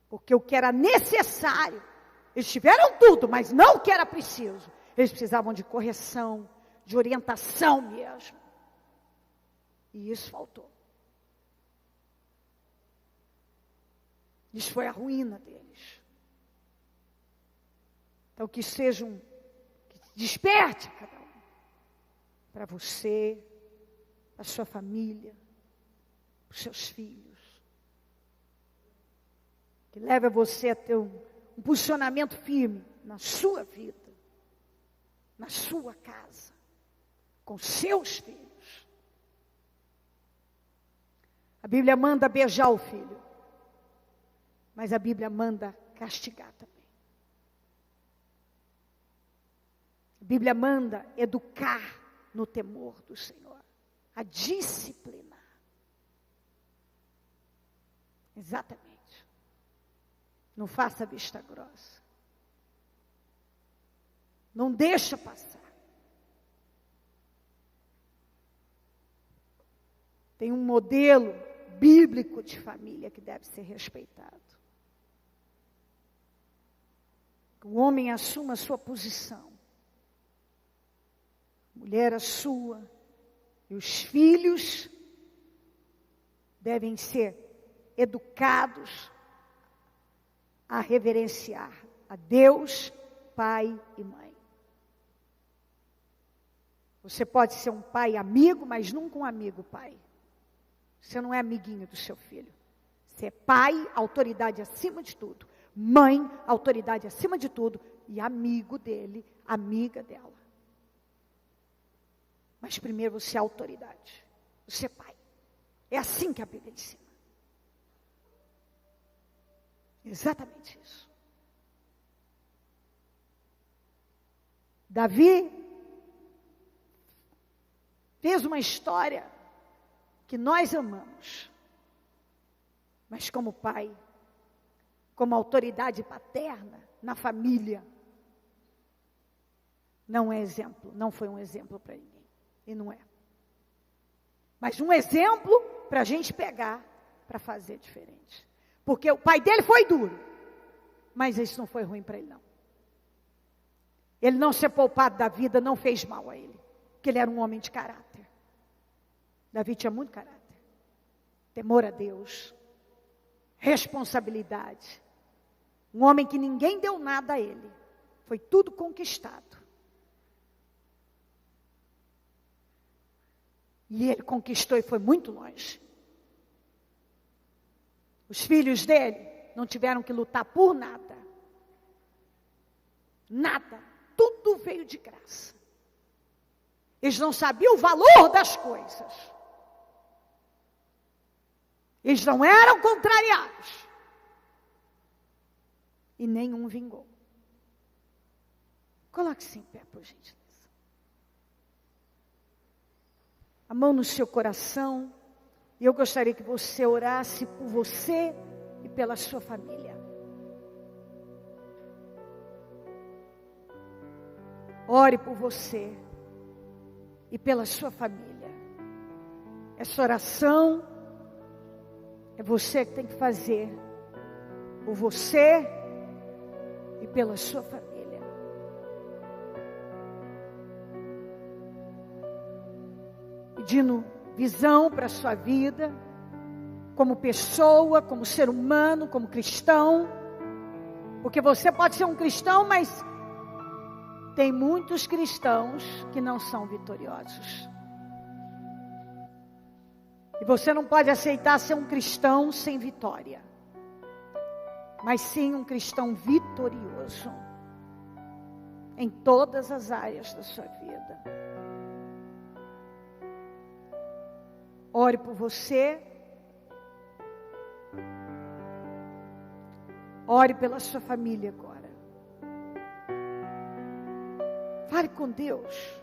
Porque o que era necessário, eles tiveram tudo, mas não o que era preciso. Eles precisavam de correção, de orientação mesmo. E isso faltou. Isso foi a ruína deles. Então que desperte cada um. Para você, para a sua família, para os seus filhos. Que leve a você a ter um posicionamento firme na sua vida, na sua casa, com seus filhos. A Bíblia manda beijar o filho, mas a Bíblia manda castigar também. A Bíblia manda educar no temor do Senhor, a disciplinar. Exatamente. Não faça vista grossa. Não deixa passar. Tem um modelo bíblico de família que deve ser respeitado. Que o homem assuma a sua posição. A mulher a sua. E os filhos devem ser educados a reverenciar a Deus, pai e mãe. Você pode ser um pai amigo, mas nunca um amigo pai. Você não é amiguinho do seu filho. Você é pai, autoridade acima de tudo. Mãe, autoridade acima de tudo. E amigo dele, amiga dela. Mas primeiro você é autoridade. Você é pai. É assim que a Bíblia ensina. Exatamente isso. Davi fez uma história que nós amamos, mas como pai, como autoridade paterna na família, não é exemplo, não foi um exemplo para ninguém, e não é. Mas um exemplo para a gente pegar, para fazer diferente. Porque o pai dele foi duro, mas isso não foi ruim para ele não. Ele não ser poupado da vida não fez mal a ele, porque ele era um homem de caráter. Davi tinha muito caráter, temor a Deus, responsabilidade. Um homem que ninguém deu nada a ele, foi tudo conquistado. E ele conquistou e foi muito longe. Os filhos dele não tiveram que lutar por nada. Nada. Tudo veio de graça. Eles não sabiam o valor das coisas. Eles não eram contrariados. E nenhum vingou. Coloque-se em pé, por gentileza. A mão no seu coração. E eu gostaria que você orasse por você e pela sua família. Ore por você e pela sua família. Essa oração é você que tem que fazer por você e pela sua família. Pedindo visão para a sua vida, como pessoa, como ser humano, como cristão. Porque você pode ser um cristão, mas tem muitos cristãos que não são vitoriosos. E você não pode aceitar ser um cristão sem vitória, mas sim um cristão vitorioso em todas as áreas da sua vida. Ore por você. Ore pela sua família agora. Fale com Deus.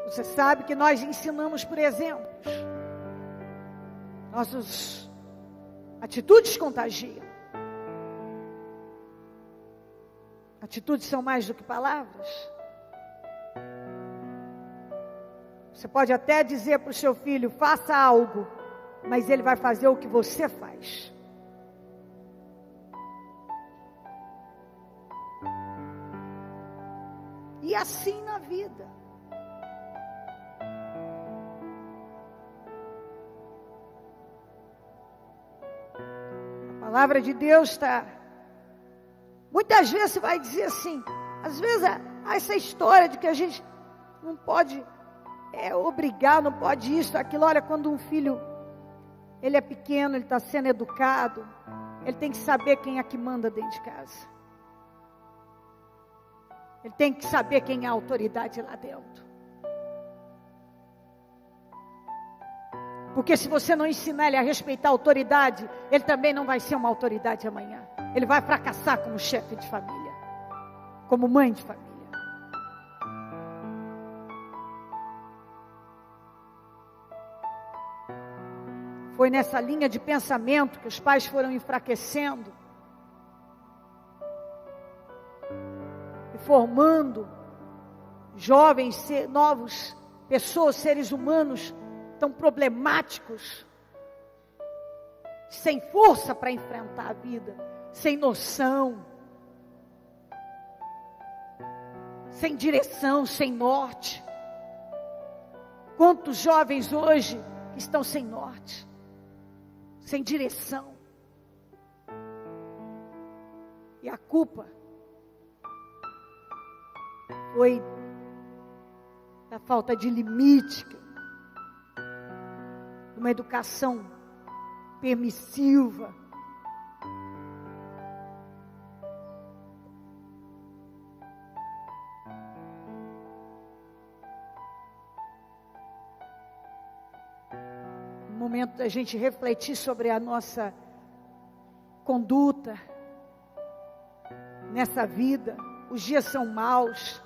Você sabe que nós ensinamos por exemplos. Nossas atitudes contagiam. Atitudes são mais do que palavras. Você pode até dizer para o seu filho, faça algo, mas ele vai fazer o que você faz. E assim na vida. A palavra de Deus está... Muitas vezes você vai dizer assim, às vezes há essa história de que a gente não pode... obrigar, não pode isso, aquilo. Olha, quando um filho, ele é pequeno, ele está sendo educado, ele tem que saber quem é que manda dentro de casa. Ele tem que saber quem é a autoridade lá dentro. Porque se você não ensinar ele a respeitar a autoridade, ele também não vai ser uma autoridade amanhã. Ele vai fracassar como chefe de família, como mãe de família. Foi nessa linha de pensamento que os pais foram enfraquecendo e formando jovens, novos pessoas, seres humanos tão problemáticos, sem força para enfrentar a vida, sem noção, sem direção, sem norte. Quantos jovens hoje estão sem norte? Sem direção. E a culpa foi da falta de limite, uma educação permissiva. Momento da gente refletir sobre a nossa conduta nessa vida. Os dias são maus.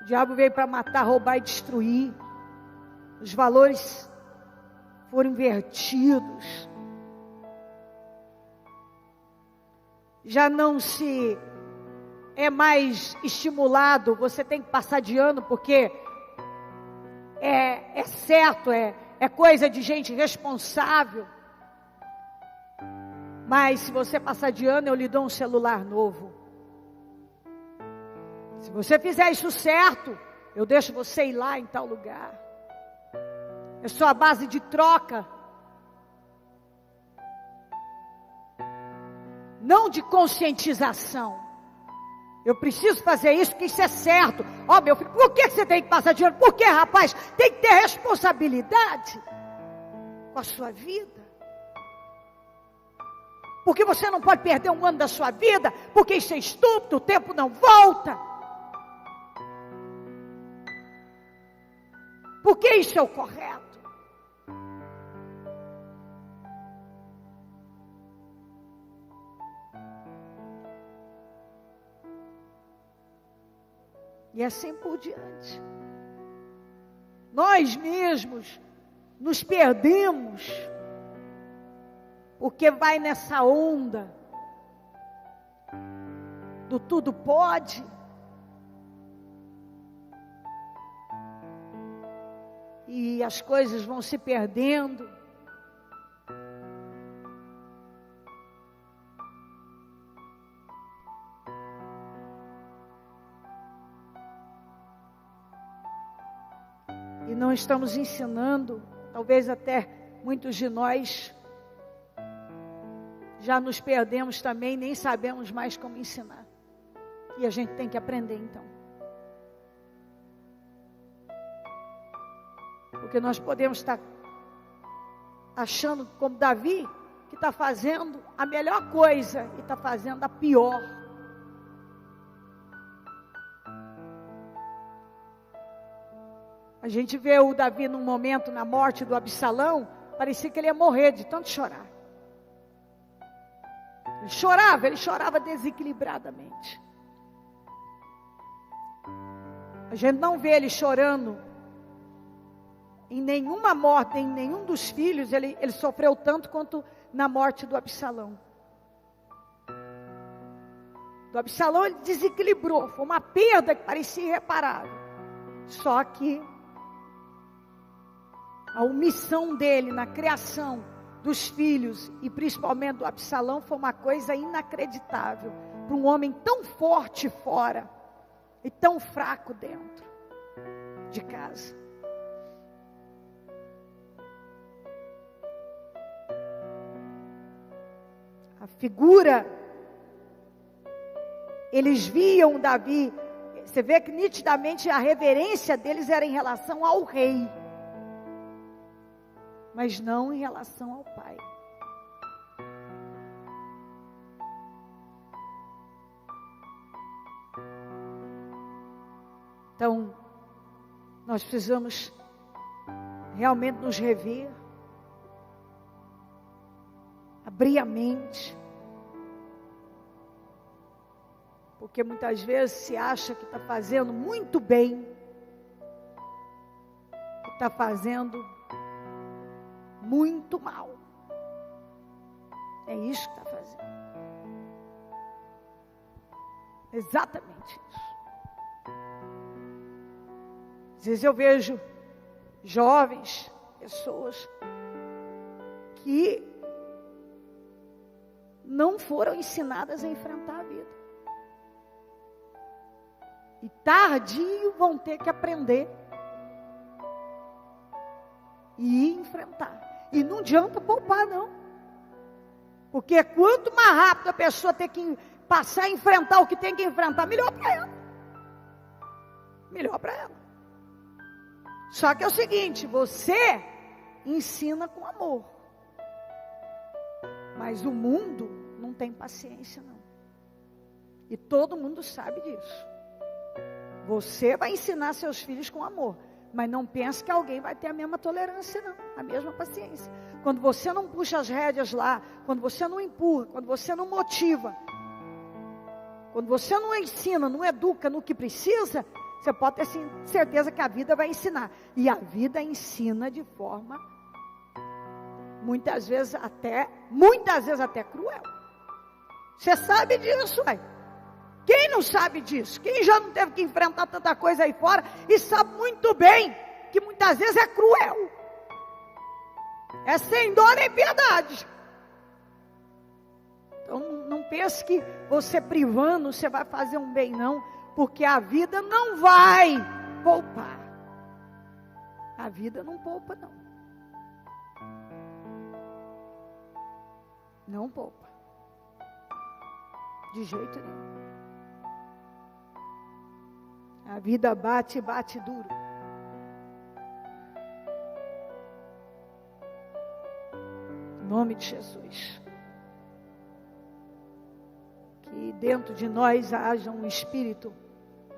O diabo veio para matar, roubar e destruir. Os valores foram invertidos. Já não se é mais estimulado. Você tem que passar de ano porque é certo, é coisa de gente responsável. Mas se você passar de ano, eu lhe dou um celular novo. Se você fizer isso certo, eu deixo você ir lá em tal lugar. É só a base de troca. Não de conscientização. Eu preciso fazer isso porque isso é certo. Ó, meu filho, por que você tem que passar de ano? Por que, rapaz? Tem que ter responsabilidade com a sua vida. Porque você não pode perder um ano da sua vida, porque isso é estúpido, o tempo não volta. Porque isso é o correto. E assim por diante. Nós mesmos nos perdemos, porque vai nessa onda do tudo pode. E as coisas vão se perdendo. E não estamos ensinando, talvez até muitos de nós já nos perdemos também, nem sabemos mais como ensinar. E a gente tem que aprender então. Porque nós podemos estar achando, como Davi, que está fazendo a melhor coisa e está fazendo a pior. A gente vê o Davi num momento, na morte do Absalão, parecia que ele ia morrer de tanto chorar. Ele chorava desequilibradamente. A gente não vê ele chorando em nenhuma morte, em nenhum dos filhos, ele sofreu tanto quanto na morte do Absalão. Do Absalão ele desequilibrou, foi uma perda que parecia irreparável. Só que a omissão dele na criação dos filhos, e principalmente do Absalão, foi uma coisa inacreditável, para um homem tão forte fora, e tão fraco dentro de casa. A figura, eles viam Davi, você vê que nitidamente a reverência deles era em relação ao rei, mas não em relação ao pai. Então, nós precisamos realmente nos rever, abrir a mente, porque muitas vezes se acha que está fazendo muito bem, que está fazendo muito mal. É isso que está fazendo. Exatamente isso. Às vezes eu vejo jovens, pessoas que não foram ensinadas a enfrentar a vida. E tardio vão ter que aprender e enfrentar. E não adianta poupar não. Porque quanto mais rápido a pessoa tem que passar a enfrentar o que tem que enfrentar, melhor para ela. Melhor para ela. Só que é o seguinte, você ensina com amor. Mas o mundo não tem paciência não. E todo mundo sabe disso. Você vai ensinar seus filhos com amor, mas não pense que alguém vai ter a mesma tolerância não, a mesma paciência. Quando você não puxa as rédeas lá, quando você não empurra, quando você não motiva, quando você não ensina, não educa no que precisa, você pode ter certeza que a vida vai ensinar. E a vida ensina de forma, muitas vezes até cruel. Você sabe disso, ué? Quem não sabe disso? Quem já não teve que enfrentar tanta coisa aí fora e sabe muito bem que muitas vezes é cruel. É sem dó nem piedade. pense que você privando, você vai fazer um bem, não. Porque a vida não vai poupar. A vida não poupa, não. Não poupa. De jeito nenhum. A vida bate duro. Em nome de Jesus. Que dentro de nós haja um espírito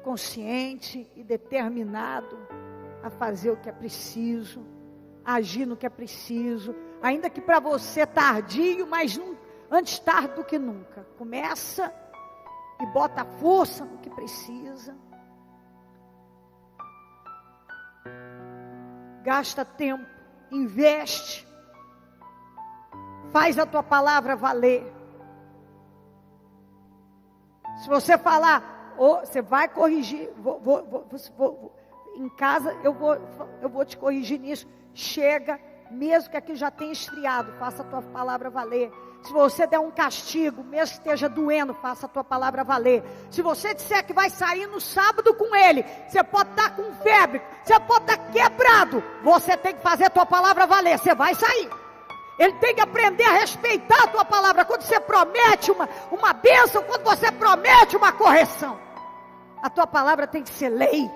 consciente e determinado a fazer o que é preciso, a agir no que é preciso, ainda que para você tardio, mas antes tarde do que nunca. Começa e bota força no que precisa. Gasta tempo, investe, faz a tua palavra valer. Se você falar, você vai corrigir, em casa eu vou te corrigir nisso. Chega, mesmo que aqui já tenha esfriado, faça a tua palavra valer. Se você der um castigo, mesmo que esteja doendo, faça a tua palavra valer. Se você disser que vai sair no sábado com ele, você pode estar com febre, você pode estar quebrado, você tem que fazer a tua palavra valer, você vai sair. Ele tem que aprender a respeitar a tua palavra. Quando você promete uma bênção, quando você promete uma correção, a tua palavra tem que ser lei.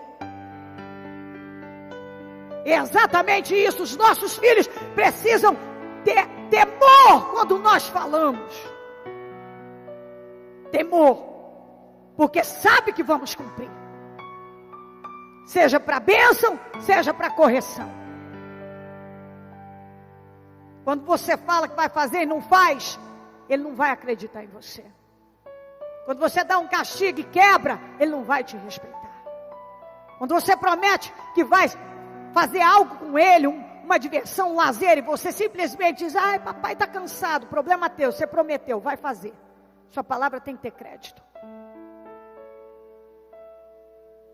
É exatamente isso. Os nossos filhos precisam ter temor quando nós falamos. Temor. Porque sabe que vamos cumprir. Seja para bênção, seja para correção. Quando você fala que vai fazer e não faz, ele não vai acreditar em você. Quando você dá um castigo e quebra, ele não vai te respeitar. Quando você promete que vai fazer algo com ele, uma diversão, um lazer, e você simplesmente diz, ai, papai está cansado, problema teu, você prometeu, vai fazer. Sua palavra tem que ter crédito.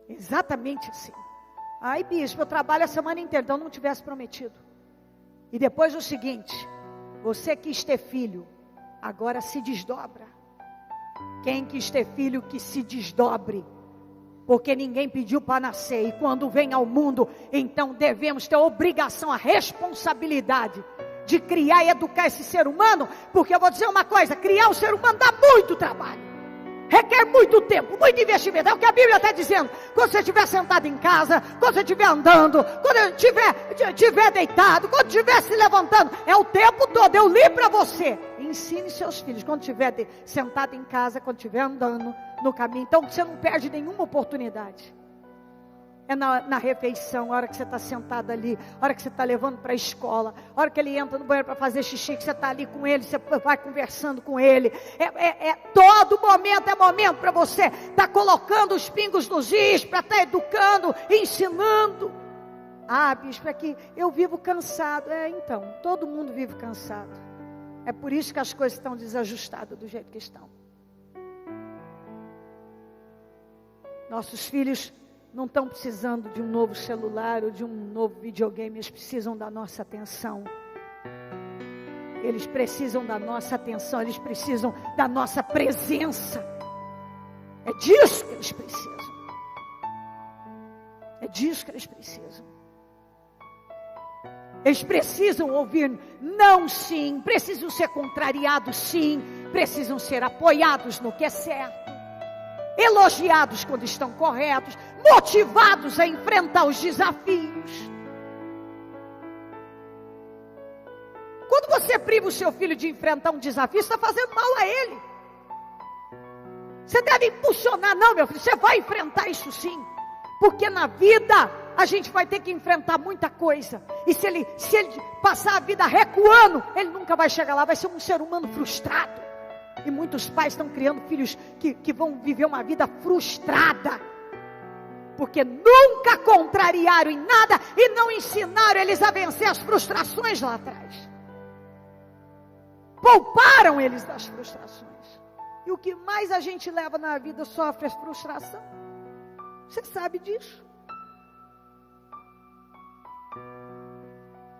Exatamente assim. Ai, bispo, eu trabalho a semana inteira, então não tivesse prometido. E depois o seguinte, você quis ter filho, agora se desdobra. Quem quis ter filho, que se desdobre. Porque ninguém pediu para nascer. E quando vem ao mundo, então devemos ter a obrigação, a responsabilidade de criar e educar esse ser humano. Porque eu vou dizer uma coisa, criar um ser humano dá muito trabalho. Requer muito tempo, muito investimento. É o que a Bíblia está dizendo. Quando você estiver sentado em casa, quando você estiver andando, quando estiver deitado, quando estiver se levantando, é o tempo todo. Eu li para você. Ensine seus filhos quando estiver sentado em casa, quando estiver andando no caminho. Então você não perde nenhuma oportunidade. É na refeição, a hora que você está sentado ali, a hora que você está levando para a escola, a hora que ele entra no banheiro para fazer xixi, que você está ali com ele, você vai conversando com ele. Todo momento é momento para você estar colocando os pingos nos is, para estar educando, ensinando. Ah, bispo, é que eu vivo cansado. Então, todo mundo vive cansado. É por isso que as coisas estão desajustadas do jeito que estão. Nossos filhos não estão precisando de um novo celular ou de um novo videogame, eles precisam da nossa atenção. Eles precisam da nossa atenção, eles precisam da nossa presença. É disso que eles precisam. É disso que eles precisam. Eles precisam ouvir não, sim, precisam ser contrariados, sim, precisam ser apoiados no que é certo. Elogiados quando estão corretos, motivados a enfrentar os desafios. Quando você priva o seu filho de enfrentar um desafio, você está fazendo mal a ele. Você deve impulsionar, não, meu filho, você vai enfrentar isso sim, porque na vida a gente vai ter que enfrentar muita coisa, e se ele passar a vida recuando, ele nunca vai chegar lá, vai ser um ser humano frustrado. E muitos pais estão criando filhos que vão viver uma vida frustrada, porque nunca contrariaram em nada e não ensinaram eles a vencer as frustrações lá atrás. Pouparam eles das frustrações. E o que mais a gente leva na vida sofre é frustração. Você sabe disso.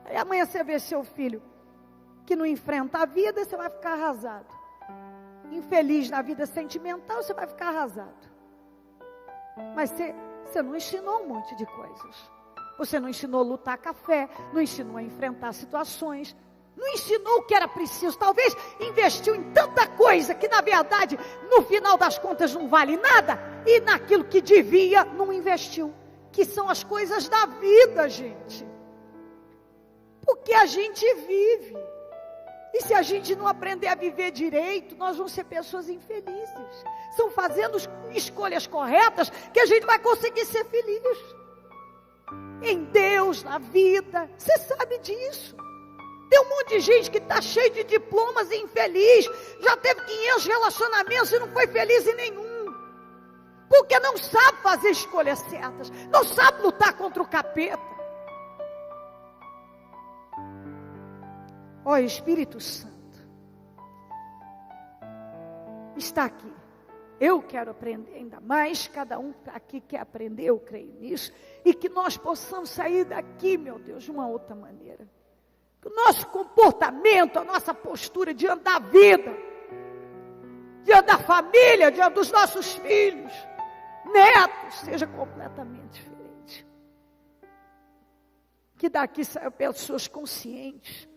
Aí amanhã você vê seu filho que não enfrenta a vida, você vai ficar arrasado. infeliz na vida sentimental, você vai ficar arrasado. Mas você não ensinou um monte de coisas. Você não ensinou a lutar com a fé, não ensinou a enfrentar situações, não ensinou o que era preciso. Talvez investiu em tanta coisa que, na verdade, no final das contas não vale nada. E naquilo que devia, não investiu. Que são as coisas da vida, gente. Porque a gente vive. E se a gente não aprender a viver direito, nós vamos ser pessoas infelizes. São fazendo escolhas corretas que a gente vai conseguir ser feliz. Em Deus, na vida, você sabe disso. Tem um monte de gente que está cheio de diplomas e infeliz, já teve 500 relacionamentos e não foi feliz em nenhum. Porque não sabe fazer escolhas certas, não sabe lutar contra o capeta. Ó Espírito Santo, está aqui. Eu quero aprender ainda mais, cada um aqui quer aprender, eu creio nisso. E que nós possamos sair daqui, meu Deus, de uma outra maneira. Que o nosso comportamento, a nossa postura diante da vida, diante da família, diante dos nossos filhos, netos, seja completamente diferente. Que daqui saiam pessoas conscientes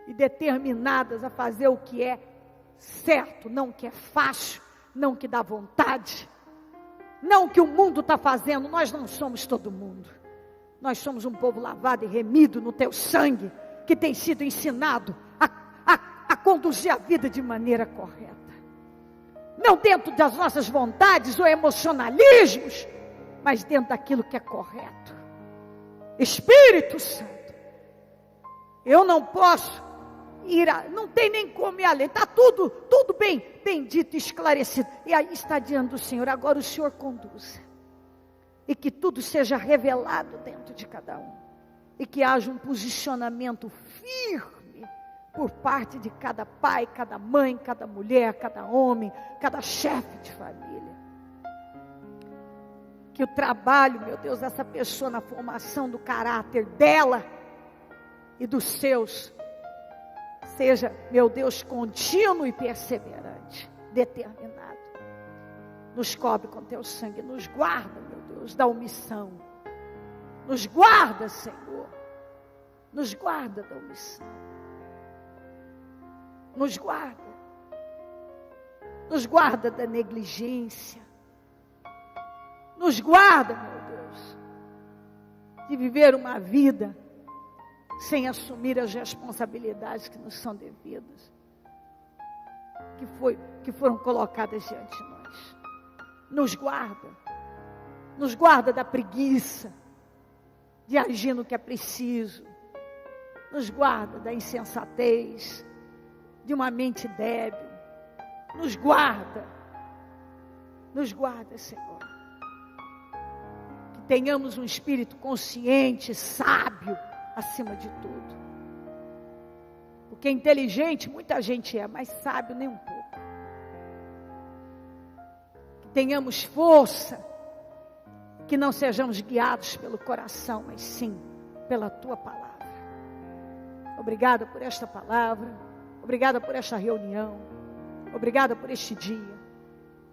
e determinadas a fazer o que é certo, não o que é fácil, não o que dá vontade, não o que o mundo está fazendo. Nós não somos todo mundo. Nós somos um povo lavado e remido no teu sangue, que tem sido ensinado a conduzir a vida de maneira correta. Não dentro das nossas vontades ou emocionalismos, mas dentro daquilo que é correto. Espírito Santo, eu não posso não tem nem como ir além, está tudo bem dito e esclarecido, e aí está diante do Senhor. Agora o Senhor conduza, e que tudo seja revelado dentro de cada um, e que haja um posicionamento firme, por parte de cada pai, cada mãe, cada mulher, cada homem, cada chefe de família. Que o trabalho, meu Deus, dessa pessoa na formação do caráter dela e dos seus, seja, meu Deus, contínuo e perseverante, determinado. Nos cobre com teu sangue, nos guarda, meu Deus, da omissão. Nos guarda, Senhor. Nos guarda da omissão. Nos guarda. Nos guarda da negligência. Nos guarda, meu Deus, de viver uma vida sem assumir as responsabilidades que nos são devidas, que foram colocadas diante de nós. Nos guarda da preguiça, de agir no que é preciso, nos guarda da insensatez, de uma mente débil, nos guarda, Senhor, que tenhamos um espírito consciente, sábio, acima de tudo, porque inteligente muita gente é, mas sábio nem um pouco. Que tenhamos força, que não sejamos guiados pelo coração, mas sim pela tua palavra. Obrigada por esta palavra, obrigada por esta reunião, obrigada por este dia,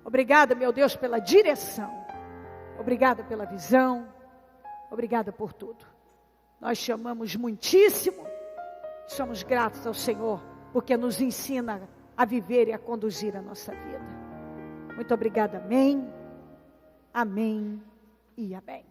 obrigada, meu Deus, pela direção, obrigada pela visão, obrigada por tudo. Nós te amamos muitíssimo, somos gratos ao Senhor, porque nos ensina a viver e a conduzir a nossa vida. Muito obrigada, amém, amém e amém.